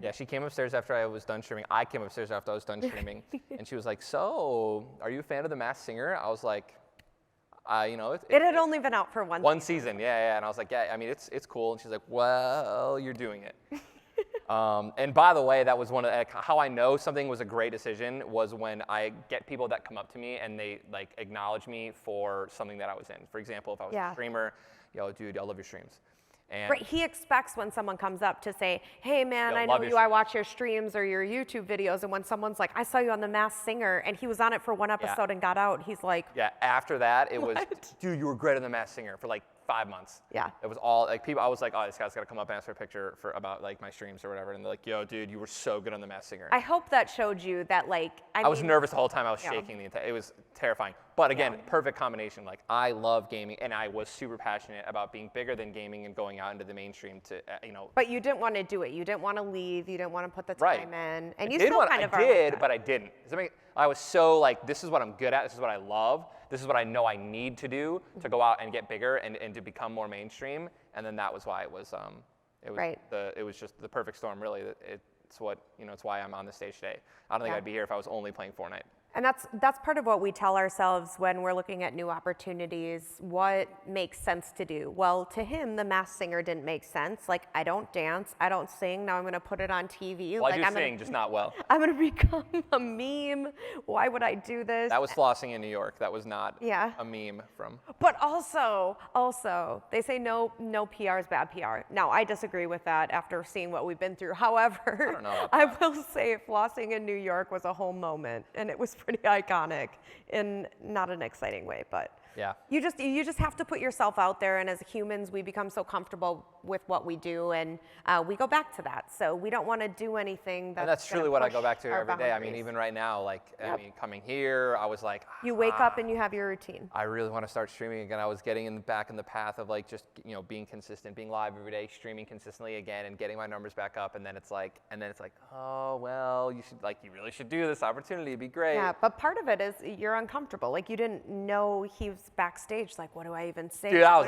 Yeah, she came upstairs after I was done streaming. I came upstairs after I was done streaming. And she was like, so, are you a fan of The Masked Singer? I was like, it had only been out for one season. Yeah. And I was like, yeah, I mean, it's cool. And she's like, well, you're doing it. And by the way, that was how I know something was a great decision was when I get people that come up to me and they like acknowledge me for something that I was in. For example, if I was a streamer, dude, I love your streams. And right, he expects when someone comes up to say, hey man, I know you, I watch your streams or your YouTube videos, and when someone's like, I saw you on The Masked Singer, and he was on it for one episode and got out, he's like, yeah, after that, it was, dude, you were great on The Masked Singer for like 5 months. Yeah. It was all, like, people, I was like, oh, this guy's got to come up and ask for a picture about, like, my streams or whatever, and they're like, yo, dude, you were so good on The Masked Singer. I hope that showed you that, like, I was nervous the whole time. I was shaking the entire, it was terrifying. But again, perfect combination. Like, I love gaming, and I was super passionate about being bigger than gaming and going out into the mainstream to, But you didn't want to do it. You didn't want to leave. You didn't want to put the time in. And you still kind of are. I did, but I didn't. I was so like, this is what I'm good at. This is what I love. This is what I know I need to do to go out and get bigger and to become more mainstream. And then that was why it was just the perfect storm, really. It's what, it's why I'm on the stage today. I don't think I'd be here if I was only playing Fortnite. And that's part of what we tell ourselves when we're looking at new opportunities. What makes sense to do? Well, to him, The Masked Singer didn't make sense. Like, I don't dance, I don't sing. Now I'm going to put it on TV. Well, I do sing, just not well. I'm going to become a meme. Why would I do this? That was flossing in New York. That was not a meme from. But also, they say no PR is bad PR. Now, I disagree with that after seeing what we've been through. However, I don't know I will say flossing in New York was a whole moment, and it was pretty iconic in not an exciting way, but you just have to put yourself out there, and as humans we become so comfortable with what we do, and we go back to that. So we don't want to do anything that's truly what I go back to every day. I mean, even right now, like coming here, I was like, you wake up and you have your routine. I really want to start streaming again. I was getting back in the path of like just being consistent, being live every day, streaming consistently again, and getting my numbers back up. And then it's like, oh well, you really should do this opportunity. It'd be great. Yeah, but part of it is you're uncomfortable. Like, you didn't know he was backstage. Like, what do I even say? Dude, I was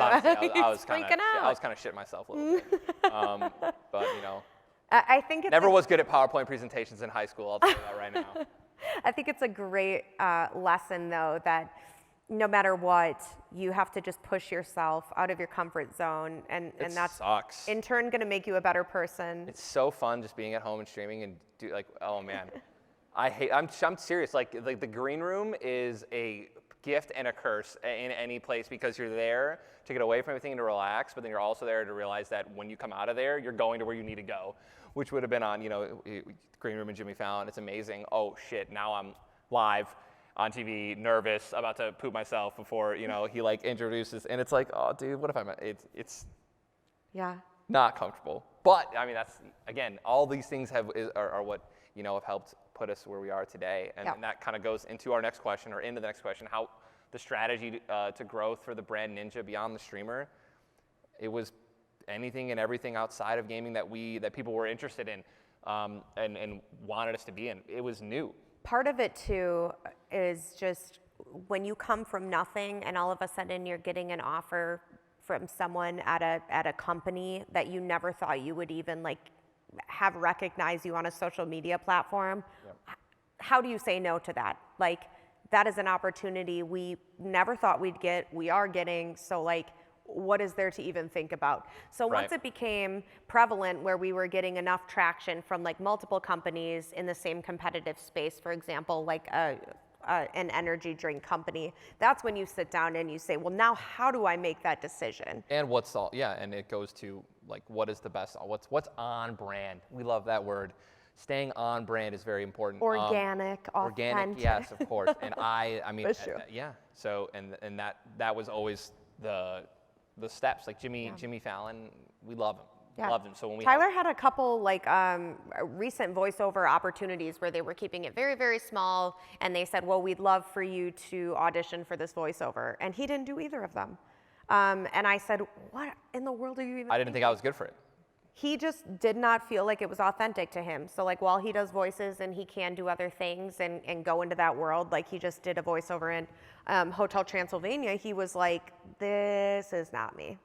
kind of shitting myself a little bit. But I think it's was good at PowerPoint presentations in high school. I'll tell you that right now. I think it's a great lesson, though, that no matter what, you have to just push yourself out of your comfort zone, and that's sucks. In turn going to make you a better person. It's so fun just being at home and streaming and oh man, I'm serious. Like the green room is a gift and a curse in any place, because you're there to get away from everything and to relax, but then you're also there to realize that when you come out of there, you're going to where you need to go, which would have been on, Green Room and Jimmy Fallon. It's amazing. Oh shit, now I'm live on TV, nervous, about to poop myself before, he like introduces, and it's like, oh dude, what if it's not comfortable. But I mean, that's, again, all these things are what, have helped put us where we are today. And that kind of goes into our next question, or into the next question. the strategy to growth for the brand Ninja beyond the streamer, it was anything and everything outside of gaming that people were interested in and wanted us to be in. It was new. Part of it too is just when you come from nothing and all of a sudden you're getting an offer from someone at a company that you never thought you would even like have recognize you on a social media platform. Yep. How do you say no to that? Like, that is an opportunity we never thought we'd get, we are getting, so like, what is there to even think about? So once it became prevalent where we were getting enough traction from like multiple companies in the same competitive space, for example, like an energy drink company, that's when you sit down and you say, well, now how do I make that decision? And and it goes to like, what is the best, what's on brand? We love that word. Staying on brand is very important. Organic, authentic. Organic, yes, of course. And I mean, yeah. So, and that was always the steps. Like Jimmy Fallon, we love him. Yeah. Loved him. So when Tyler had a couple like recent voiceover opportunities where they were keeping it very, very small, and they said, well, we'd love for you to audition for this voiceover. And he didn't do either of them. And I said, what in the world are you even I didn't think I was good for it. He just did not feel like it was authentic to him. So like while he does voices and he can do other things and go into that world, like he just did a voiceover in Hotel Transylvania, he was like, this is not me.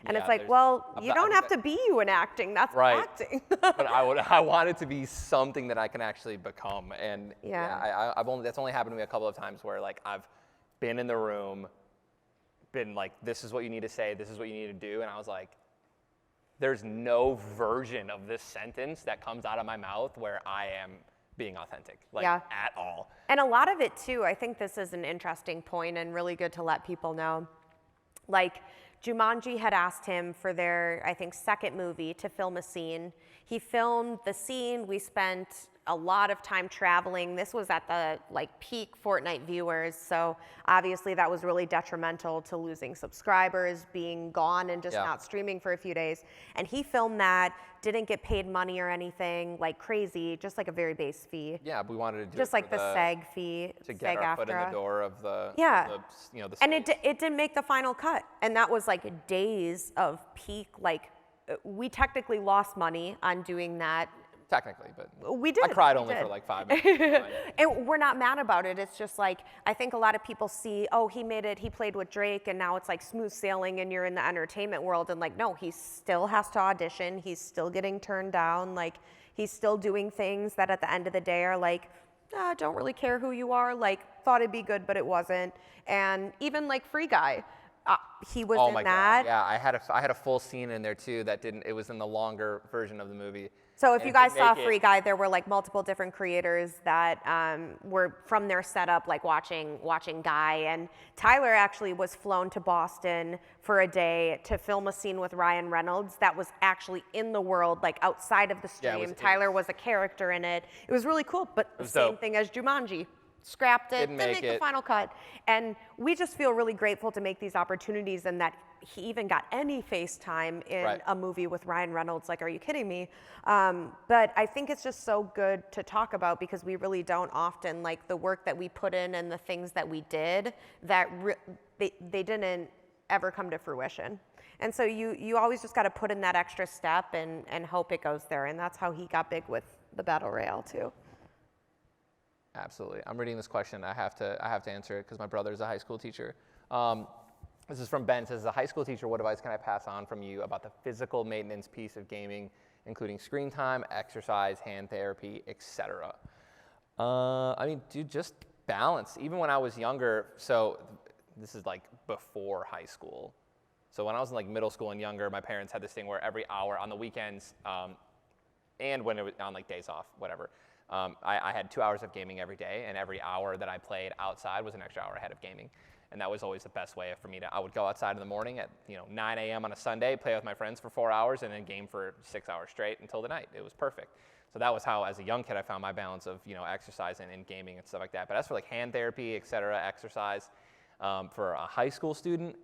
And it's like, well, you don't have to be you in acting. That's acting. But I want it to be something that I can actually become. And that's only happened to me a couple of times where like I've been in the room, been like, this is what you need to say, this is what you need to do. And I was like, there's no version of this sentence that comes out of my mouth where I am being authentic, at all. And a lot of it too, I think this is an interesting point and really good to let people know. Like, Jumanji had asked him for their, I think, second movie to film a scene. He filmed the scene. We spent a lot of time traveling. This was at the peak Fortnite viewers, so obviously that was really detrimental to losing subscribers, being gone and just not streaming for a few days. And he filmed that, didn't get paid money or anything like crazy, just like a very base fee. Yeah, we wanted to do just like the SAG fee to get our foot in the door of the the and it didn't make the final cut, and that was like days of peak. Like we technically lost money on doing that. Technically, but we did. I cried only for like 5 minutes. And we're not mad about it. It's just like, I think a lot of people see, oh, he made it, he played with Drake, and now it's like smooth sailing and you're in the entertainment world. And like, no, he still has to audition. He's still getting turned down. Like, he's still doing things that at the end of the day are like, don't really care who you are. Like, thought it'd be good, but it wasn't. And even like Free Guy, he was in that. God. Yeah, I had a full scene in there too that it was in the longer version of the movie. So if you guys saw Free Guy, there were like multiple different creators that were from their setup, like watching Guy. And Tyler actually was flown to Boston for a day to film a scene with Ryan Reynolds that was actually in the world, like outside of the stream. Tyler was a character in it. It was really cool, but the same thing as Jumanji. Scrapped it, didn't make the final cut. And we just feel really grateful to make these opportunities and that he even got any face time in a movie with Ryan Reynolds. Like, are you kidding me? But I think it's just so good to talk about because we really don't often, like the work that we put in and the things that we did, that they didn't ever come to fruition. And so you always just got to put in that extra step and hope it goes there. And that's how he got big with the Battle Royale too. Absolutely. I'm reading this question. I have to answer it because my brother is a high school teacher. This is from Ben. It says, as a high school teacher, what advice can I pass on from you about the physical maintenance piece of gaming, including screen time, exercise, hand therapy, etc.? I mean, dude, just balance. Even when I was younger, so this is like before high school. So when I was in like middle school and younger, my parents had this thing where every hour on the weekends, and when it was on like days off, whatever, I had 2 hours of gaming every day, and every hour that I played outside was an extra hour ahead of gaming. And that was always the best way for me I would go outside in the morning at 9 a.m. on a Sunday, play with my friends for 4 hours, and then game for 6 hours straight until the night. It was perfect. So that was how, as a young kid, I found my balance of exercise and gaming and stuff like that. But as for like hand therapy, et cetera, exercise, for a high school student,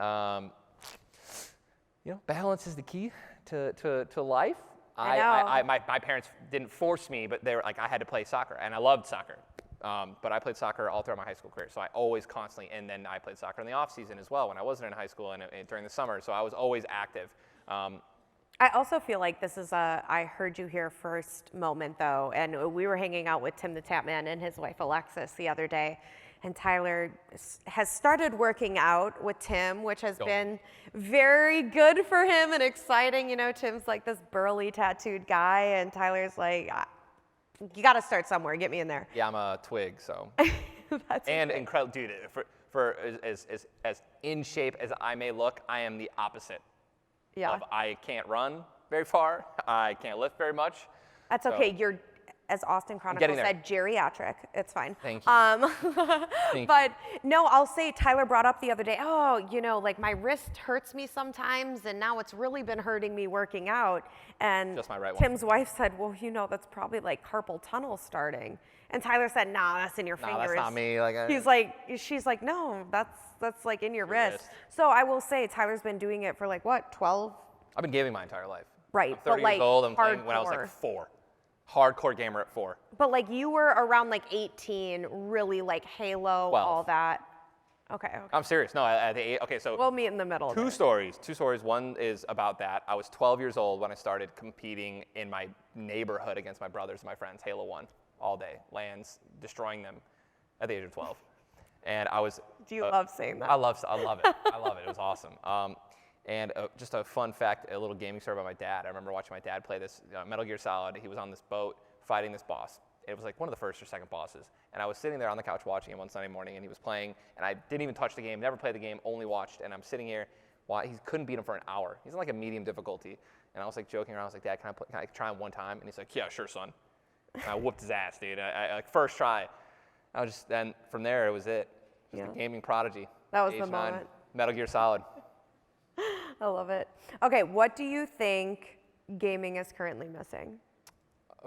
balance is the key to life. My parents didn't force me, but they were like, I had to play soccer, and I loved soccer. But I played soccer all throughout my high school career, so I always constantly, and then I played soccer in the off season as well when I wasn't in high school and during the summer, so I was always active. I also feel like this is a I heard you here first moment though, and we were hanging out with Tim the Tapman and his wife Alexis the other day, and Tyler has started working out with Tim, which has been very good for him and exciting. You know, Tim's like this burly tattooed guy, and Tyler's like, you got to start somewhere. Get me in there. Yeah, I'm a twig, so. That's and okay. incredible, dude. For as in shape as I may look, I am the opposite. Yeah. I can't run very far. I can't lift very much. That's okay. You're, as Austin Chronicle said, geriatric. It's fine. Thank you. But no, I'll say Tyler brought up the other day, oh, you know, like my wrist hurts me sometimes, and now it's really been hurting me working out. And Just my right one. Tim's wife said, well, you know, that's probably like carpal tunnel starting. And Tyler said, nah, that's in your fingers. No, that's not me. She's like, no, that's like in your wrist. So I will say Tyler's been doing it for like what, 12? I've been gaming my entire life. Right. I'm 30 but years like old. I'm playing when I was hardcore. like 4. Hardcore gamer at 4. But like you were around like 18, really like Halo, 12. all that. Okay. I'm serious. No, okay, so We'll meet in the middle. Two stories. One is about that. I was 12 years old when I started competing in my neighborhood against my brothers and my friends, Halo 1, all day, LANs, destroying them at the age of 12. And I was. Do you love saying that? I love it. I love it. It was awesome. And just a fun fact, a little gaming story about my dad. I remember watching my dad play this Metal Gear Solid. He was on this boat fighting this boss. It was like one of the first or second bosses. And I was sitting there on the couch watching him one Sunday morning, and he was playing, and I didn't even touch the game, never played the game, only watched. And I'm sitting here, he couldn't beat him for an hour. He's in like a medium difficulty. And I was like joking around, I was like, Dad, can I try him one time? And he's like, yeah, sure, son. And I whooped his ass, dude. I like first try. Then from there, it was it. Just a gaming prodigy. That was Age the 9, moment. Metal Gear Solid. I love it. Okay, what do you think gaming is currently missing?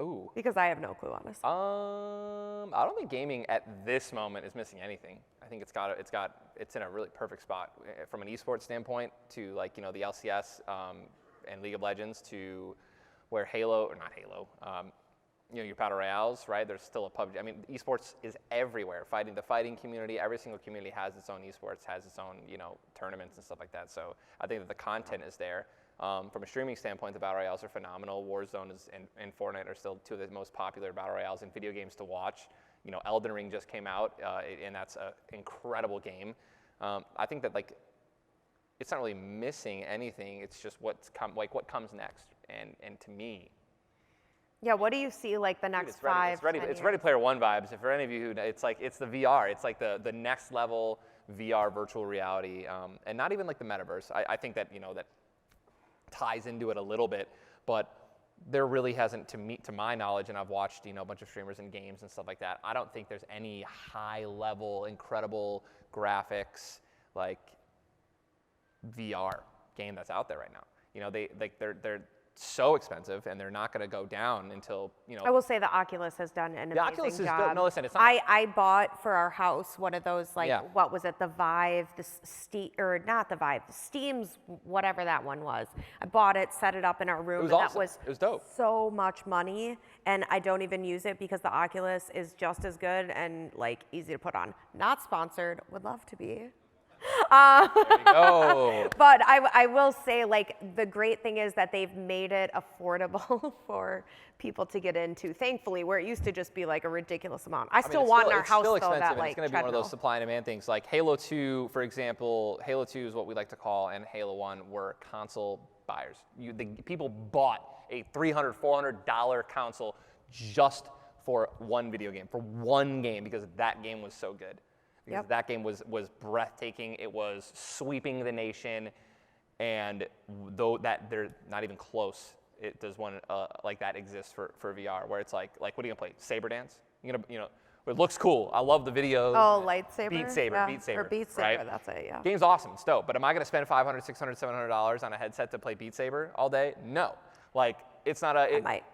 Ooh. Because I have no clue, honestly. I don't think gaming at this moment is missing anything. I think it's in a really perfect spot from an esports standpoint to like, you know, the LCS and League of Legends to where you know, your battle royales, right? There's still a PUBG. I mean, esports is everywhere. The fighting community, every single community has its own esports, has its own, you know, tournaments and stuff like that. So I think that the content is there. From a streaming standpoint, the battle royales are phenomenal. Warzone and Fortnite are still two of the most popular battle royales in video games to watch. You know, Elden Ring just came out, and that's an incredible game. I think that like it's not really missing anything. It's just what comes next. And to me. Yeah, what do you see like the next 5, 10 years? It's Ready Player One vibes. If for any of you who, it's the VR. It's like the next level VR virtual reality, and not even like the metaverse. I think that, you know, that ties into it a little bit, but there really hasn't, to my knowledge, and I've watched, you know, a bunch of streamers and games and stuff like that. I don't think there's any high level, incredible graphics like VR game that's out there right now. You know, they're so expensive, and they're not going to go down until, you know. I will say the Oculus has done an amazing job. The Oculus is good. No, listen, it's not. I bought for our house one of those, like, Yeah. what was it, the Vive, not the Vive, the Steam's, whatever that one was. I bought it, set it up in our room. It was and awesome. It was dope. So much money, and I don't even use it because the Oculus is just as good and, like, easy to put on. Not sponsored, would love to be. There you go. But I will say, like, the great thing is that they've made it affordable for people to get into, thankfully, where it used to just be like a ridiculous amount. I still want in our house, though, that, like, it's going to be one of those supply and demand things. Like Halo 2, for example, Halo 2 is what we like to call, and Halo 1 were console buyers. People bought a $300, $400 console just for one video game, for one game, because that game was so good. Because that game was breathtaking. It was sweeping the nation, and though that they're not even close, does one like that exist for VR, where it's like what are you gonna play? Saber dance? It looks cool. I love the video. Oh, lightsaber. Beat Saber. Yeah. Beat Saber. Or Beat Saber. Right? That's it. Yeah. Game's awesome. It's dope. But am I gonna spend $500, $600, $700 on a headset to play Beat Saber all day? No. Like it's not a. I might.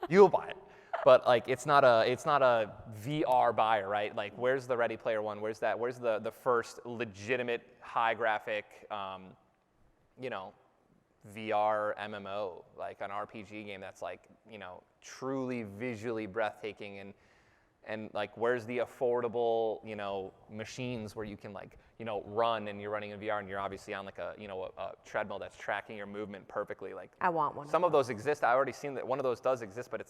You'll buy it. But like it's not a VR buyer, right? Like where's the Ready Player One? Where's the first legitimate high graphic, VR MMO, like an RPG game that's like, truly visually breathtaking And like, where's the affordable, you know, machines where you can like, you know, run and you're running in VR and you're obviously on like a, you know, a treadmill that's tracking your movement perfectly. Like, I want one. Some of those exist. I already seen that one of those does exist, but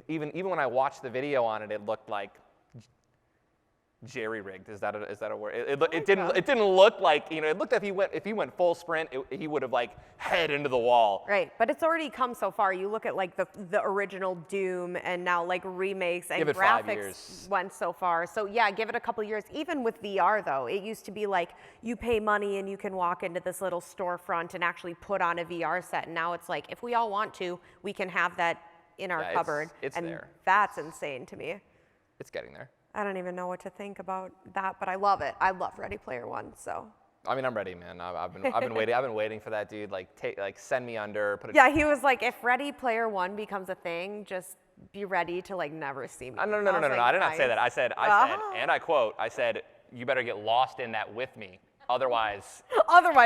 even when I watched the video on it, it looked like jerry-rigged. Is that a word? It didn't look like, you know, it looked like if he went full sprint, he would have like head into the wall. Right, but it's already come so far. You look at like the original Doom and now like remakes and Give it 5 graphics years. went so far. So yeah, give it a couple years. Even with VR though, it used to be like you pay money and you can walk into this little storefront and actually put on a VR set. And now it's like if we all want to, we can have that in our cupboard. It's and there. That's insane to me. It's getting there. I don't even know what to think about that, but I love it. I love Ready Player One, so. I mean, I'm ready, man. I've been waiting. I've been waiting for that dude. Like, send me under. Yeah, he was like, if Ready Player One becomes a thing, just be ready to like never see me. No. I did not say that. I said, and I quote, I said, you better get lost in that with me. Otherwise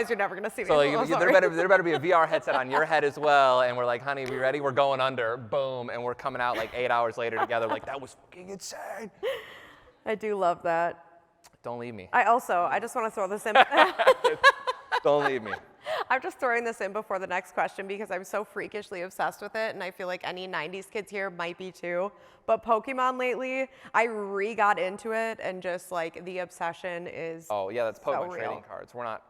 you're never gonna see me. So like, there better be a VR headset on your head as well. And we're like, honey, we ready? We're going under. Boom. And we're coming out like 8 hours later together. Like, that was fucking insane. I do love that. Don't leave me. I just want to throw this in. Don't leave me. I'm just throwing this in before the next question because I'm so freakishly obsessed with it, and I feel like any 90s kids here might be too. But Pokemon lately, I got into it, and just like the obsession is Oh yeah, that's Pokemon so trading real. cards. We're not.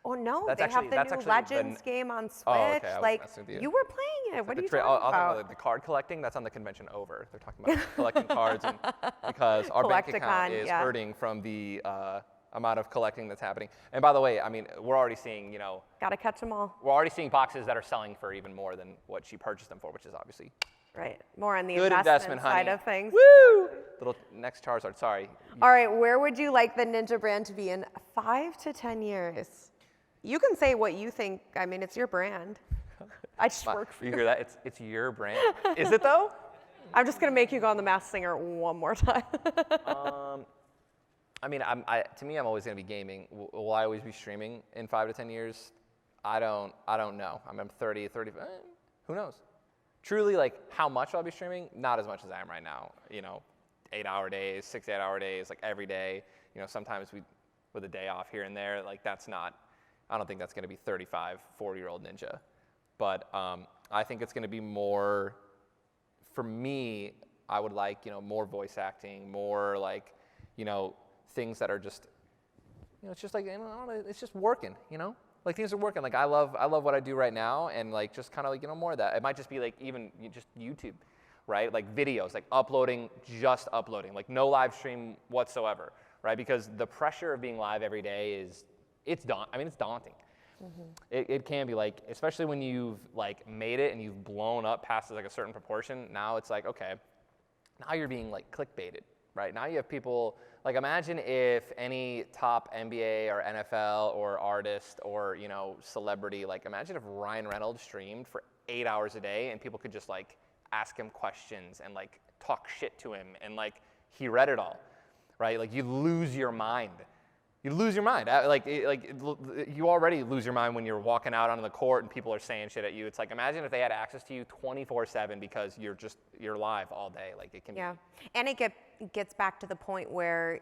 Oh no, That's they actually- have that's the new actually Legends game on Switch. Oh, okay, I was like messing with you. you were playing it. What are you talking I'll about? talk about the card collecting. That's on the convention over. They're talking about collecting cards and because our bank account Collecticon, is yeah. hurting from the amount of collecting that's happening. And by the way, I mean, we're already seeing, you know, Gotta catch them all. we're already seeing boxes that are selling for even more than what she purchased them for, which is obviously Right. More on the good investment, side honey. of things. Woo! Little next Charizard. Sorry. All right, where would you like the Ninja brand to be in 5 to 10 years? You can say what you think. I mean, it's your brand. I just work for You you. hear that? It's your brand. Is it though? I'm just going to make you go on The Masked Singer one more time. I mean, to me, I'm always going to be gaming. Will I always be streaming in 5 to 10 years? I don't know. I'm 30, who knows? Truly, like, how much I'll be streaming? Not as much as I am right now. You know, 8-hour days, 6 to 8 hour days, like every day. You know, sometimes with a day off here and there, like that's not, I don't think that's going to be 35, 40-year-old Ninja. But I think it's going to be more, for me, I would like, you know, more voice acting, more like, you know, things that are just, you know, it's just like, I don't know, it's just working, you know? Like things are working. Like I love what I do right now, and like just kind of like, you know, more of that. It might just be like even just YouTube, right? Like videos, like just uploading, like no live stream whatsoever, right? Because the pressure of being live every day it's daunting. Mm-hmm. It can be like, especially when you've like made it and you've blown up past like a certain proportion. Now it's like, okay, now you're being like clickbaited, right? Now you have people, like imagine if any top NBA or NFL or artist or, you know, celebrity, like imagine if Ryan Reynolds streamed for 8 hours a day and people could just like ask him questions and like talk shit to him and like he read it all, right? Like you lose your mind. You lose your mind. You already lose your mind when you're walking out onto the court and people are saying shit at you. It's like, imagine if they had access to you 24/7 because you're live all day. Like it can Yeah, and it gets back to the point where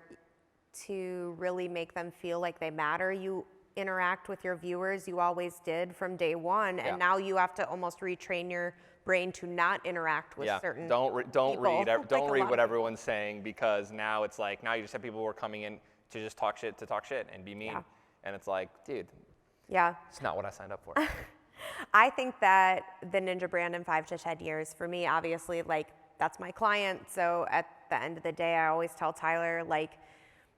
to really make them feel like they matter, you interact with your viewers. You always did from day one, and now you have to almost retrain your brain to not interact with certain Don't people. read what everyone's saying, because now it's like, now you just have people who are coming in to just talk shit and be mean. Yeah. And it's like, dude, yeah, it's not what I signed up for. I think that the Ninja brand in 5 to 10 years, for me, obviously, like, that's my client. So at the end of the day, I always tell Tyler, like,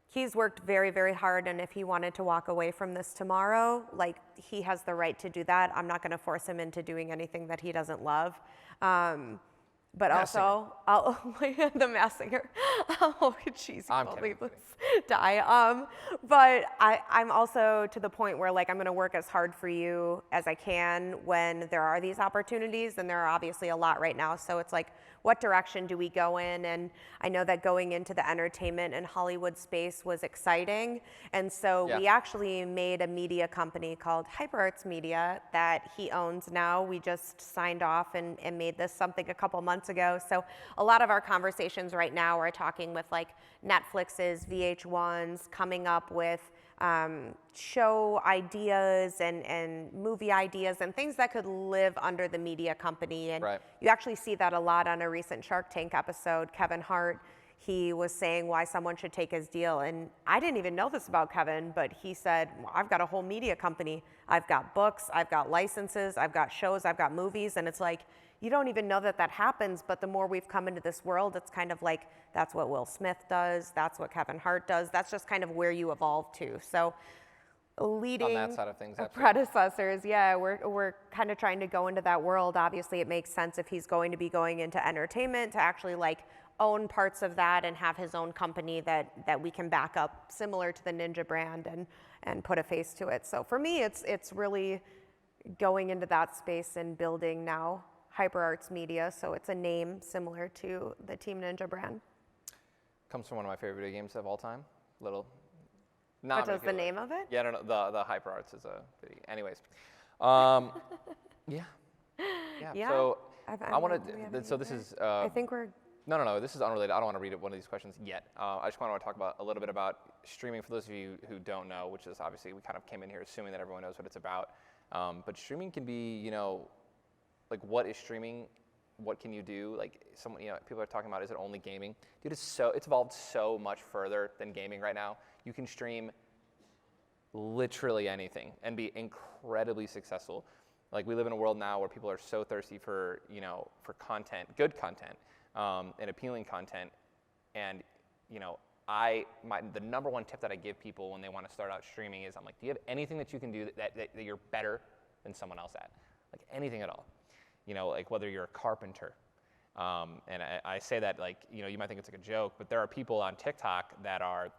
he's worked very, very hard. And if he wanted to walk away from this tomorrow, like, he has the right to do that. I'm not going to force him into doing anything that he doesn't love. But Masked also, the Masked Singer. Oh, jeez, I'm don't kidding, leave this die. But I'm also to the point where, like, I'm going to work as hard for you as I can when there are these opportunities, and there are obviously a lot right now. So it's like, what direction do we go in? And I know that going into the entertainment and Hollywood space was exciting. And so we actually made a media company called HyperArts Media that he owns now. We just signed off and made this something a couple months months ago. So a lot of our conversations right now are talking with like Netflix's, VH1's, coming up with show ideas and movie ideas and things that could live under the media company. And you actually see that a lot on a recent Shark Tank episode. Kevin Hart, he was saying why someone should take his deal. And I didn't even know this about Kevin, but he said, well, I've got a whole media company. I've got books, I've got licenses, I've got shows, I've got movies. And it's like, you don't even know that that happens, but the more we've come into this world, it's kind of like, that's what Will Smith does, that's what Kevin Hart does, that's just kind of where you evolve to. So leading on that side of things, predecessors, yeah, we're kind of trying to go into that world. Obviously, it makes sense if he's going to be going into entertainment to actually like own parts of that and have his own company that we can back up, similar to the Ninja brand, and put a face to it. So for me, it's really going into that space and building now HyperArts Media, so it's a name similar to the Team Ninja brand. Comes from one of my favorite video games of all time. What is the name of it? Yeah, no, the HyperArts is a video. Anyways, yeah. So I want to. So this is. I think we're. No. This is unrelated. I don't want to read one of these questions yet. I just want to talk about a little bit about streaming for those of you who don't know, which is obviously we kind of came in here assuming that everyone knows what it's about. But streaming can be, like what is streaming? What can you do? Like people are talking about, is it only gaming? Dude, it's evolved so much further than gaming right now. You can stream literally anything and be incredibly successful. Like we live in a world now where people are so thirsty for, for content, good content, and appealing content. And, the number one tip that I give people when they want to start out streaming is I'm like, do you have anything that you can do that you're better than someone else at? Like anything at all. Like whether you're a carpenter. And I say that like, you might think it's like a joke, but there are people on TikTok that are,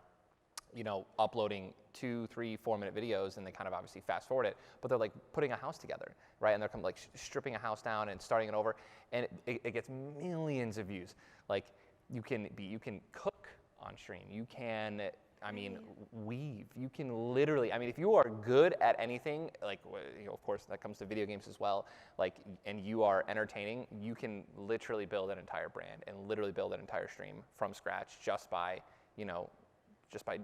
uploading 2, 3, 4-minute videos, and they kind of obviously fast forward it, but they're like putting a house together, right? And they're kind of like stripping a house down and starting it over, and it gets millions of views. Like you can cook on stream. You can, weave. You can literally, if you are good at anything, like, of course that comes to video games as well, like, and you are entertaining, you can literally build an entire brand and literally build an entire stream from scratch just by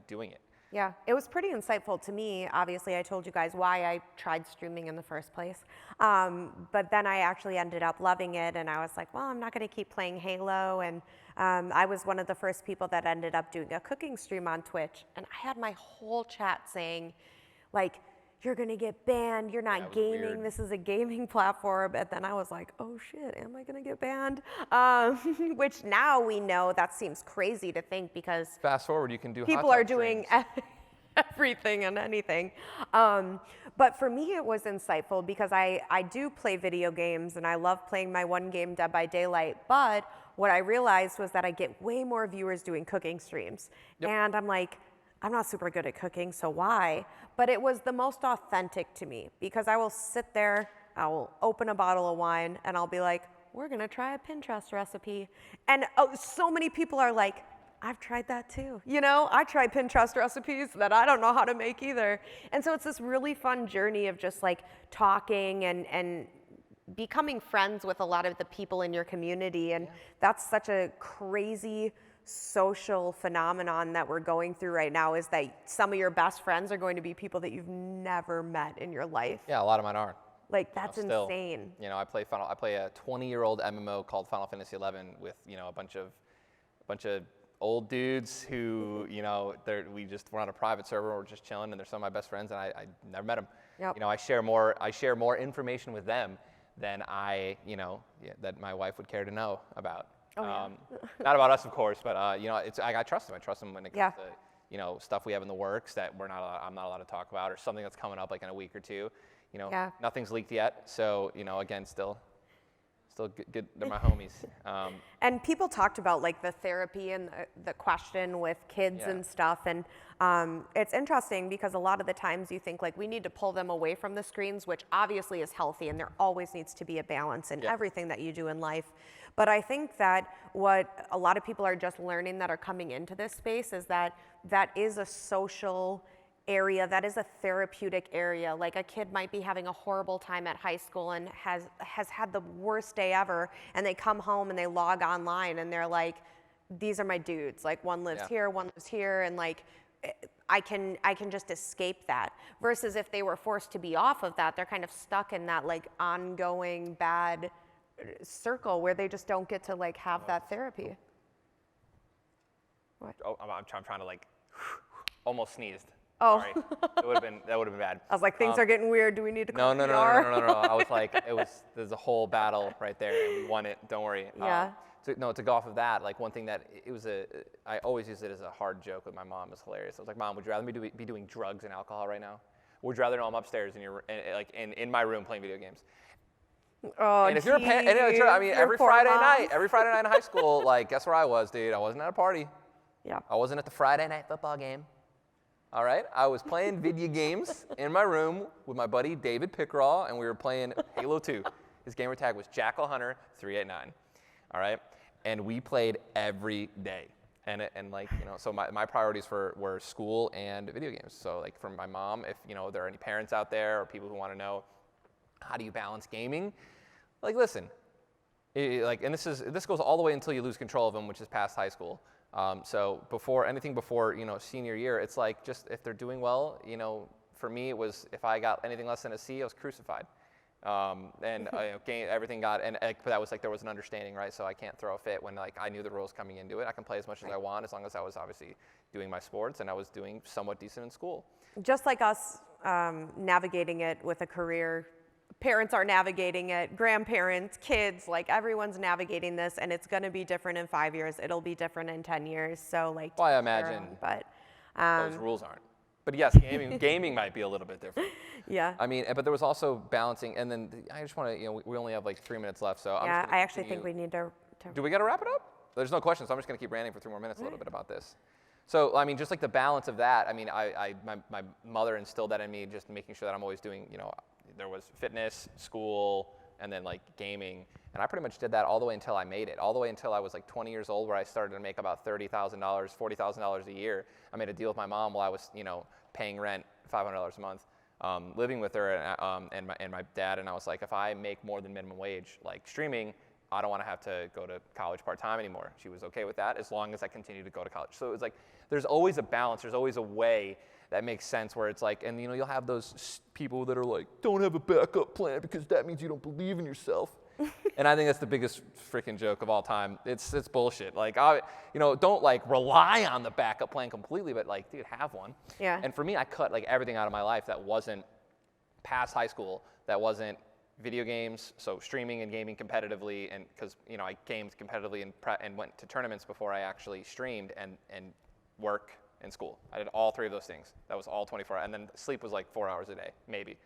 doing it. Yeah, it was pretty insightful to me. Obviously, I told you guys why I tried streaming in the first place. But then I actually ended up loving it, and I was like, well, I'm not going to keep playing Halo. And I was one of the first people that ended up doing a cooking stream on Twitch. And I had my whole chat saying, like, you're going to get banned. You're not gaming. Weird. This is a gaming platform. And then I was like, oh, shit, am I going to get banned? Which now we know that seems crazy to think because fast forward, you can do people are doing everything and anything. But for me, it was insightful because I do play video games and I love playing my one game, Dead by Daylight. But what I realized was that I get way more viewers doing cooking streams. Yep. And I'm like, I'm not super good at cooking, so why? But it was the most authentic to me because I will sit there, I will open a bottle of wine, and I'll be like, we're gonna try a Pinterest recipe. And so many people are like, I've tried that too. I try Pinterest recipes that I don't know how to make either. And so it's this really fun journey of just like talking and becoming friends with a lot of the people in your community. And that's such a crazy social phenomenon that we're going through right now, is that some of your best friends are going to be people that you've never met in your life. Yeah, a lot of mine are. Like that's insane. I play a 20-year-old MMO called Final Fantasy 11 with a bunch of old dudes who we're on a private server, we're just chilling, and they're some of my best friends, and I never met them. Yep. I share more information with them than that my wife would care to know about. Oh, yeah. Not about us, of course, but I trust them. I trust them when it comes to stuff we have in the works that I'm not allowed to talk about, or something that's coming up like in a week or two. Nothing's leaked yet, so again, still good. They're my homies. And people talked about like the therapy and the question with kids and stuff, and it's interesting because a lot of the times you think like we need to pull them away from the screens, which obviously is healthy, and there always needs to be a balance in everything that you do in life. But I think that what a lot of people are just learning that are coming into this space is that is a social area that is a therapeutic area. Like a kid might be having a horrible time at high school and has had the worst day ever, and they come home and they log online and they're like, these are my dudes. Like one lives here, one lives here, and like I can just escape that. Versus if they were forced to be off of that, they're kind of stuck in that like ongoing bad circle where they just don't get to like have that therapy. What? Oh, I'm trying to like almost sneezed. Oh. Sorry. That would have been bad. I was like, things are getting weird. Do we need to call No. I was like, there's a whole battle right there, and we won it. Don't worry. Yeah. To go off of that, like one thing that I always use it as a hard joke with my mom. It's hilarious. I was like, Mom, would you rather me be doing drugs and alcohol right now? Or would you rather know I'm upstairs in my room playing video games? Oh, and if you're a parent, I mean, every Friday night in high school, like, guess where I was, dude? I wasn't at a party. Yeah. I wasn't at the Friday night football game. All right? I was playing video games in my room with my buddy David Pickraw, and we were playing Halo 2. His gamer tag was Jackal Hunter 389. All right? And we played every day. And like, so my priorities were school and video games. So like from my mom, if, there are any parents out there or people who want to know, how do you balance gaming? Like, listen, and this goes all the way until you lose control of them, which is past high school. So before senior year, it's like just if they're doing well, for me it was if I got anything less than a C, I was crucified. Everything got, but that was like there was an understanding, right? So I can't throw a fit when like I knew the rules coming into it. I can play as much as I want as long as I was obviously doing my sports and I was doing somewhat decent in school. Just like us navigating it with a career. Parents are navigating it, grandparents, kids, like everyone's navigating this, and it's going to be different in 5 years. It'll be different in 10 years. So like, well, I imagine, but those rules aren't. But yes, gaming might be a little bit different. Yeah. I mean, but there was also balancing, and then I just want to, we only have like 3 minutes left, so yeah, I actually think we need to. Do we got to wrap it up? There's no question, so I'm just going to keep ranting for 3 more minutes a little bit about this. So, I mean, just like the balance of that, I mean, my mother instilled that in me, just making sure that I'm always doing, there was fitness, school, and then like gaming. And I pretty much did that all the way until I made it, all the way until I was like 20 years old, where I started to make about $30,000, $40,000 a year. I made a deal with my mom while I was, paying rent, $500 a month, living with her and my dad. And I was like, if I make more than minimum wage, like streaming, I don't want to have to go to college part-time anymore. She was okay with that as long as I continue to go to college. So it was like, there's always a balance. There's always a way that makes sense where it's like, and you'll have those people that are like, don't have a backup plan because that means you don't believe in yourself. And I think that's the biggest freaking joke of all time. It's bullshit. Like, don't like rely on the backup plan completely, but like, dude, have one. Yeah. And for me, I cut like everything out of my life that wasn't past high school, that wasn't video games, so streaming and gaming competitively, and because I gamed competitively and went to tournaments before I actually streamed, and work and school. I did all 3 of those things. That was all 24 hours, and then sleep was like 4 hours a day, maybe,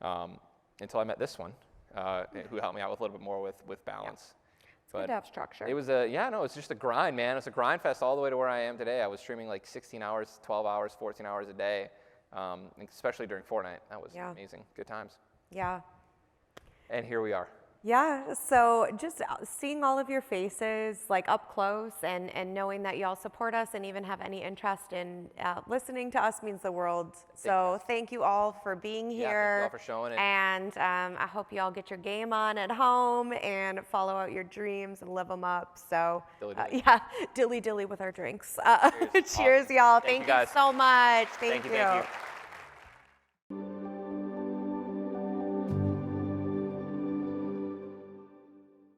until I met this one, who helped me out with a little bit more with balance. Yeah. It's good to have structure. It was it's just a grind, man. It's a grind fest all the way to where I am today. I was streaming like 16 hours, 12 hours, 14 hours a day, especially during Fortnite. That was amazing. Good times. Yeah. And here we are. Yeah, so just seeing all of your faces like up close and knowing that y'all support us and even have any interest in listening to us means the world. So thank you all for being here. Yeah, thank you all for showing it. And I hope you all get your game on at home and follow out your dreams and live them up. So dilly dilly with our drinks. Cheers, awesome. y'all. Thank you guys. so much. Thank you. Thank you.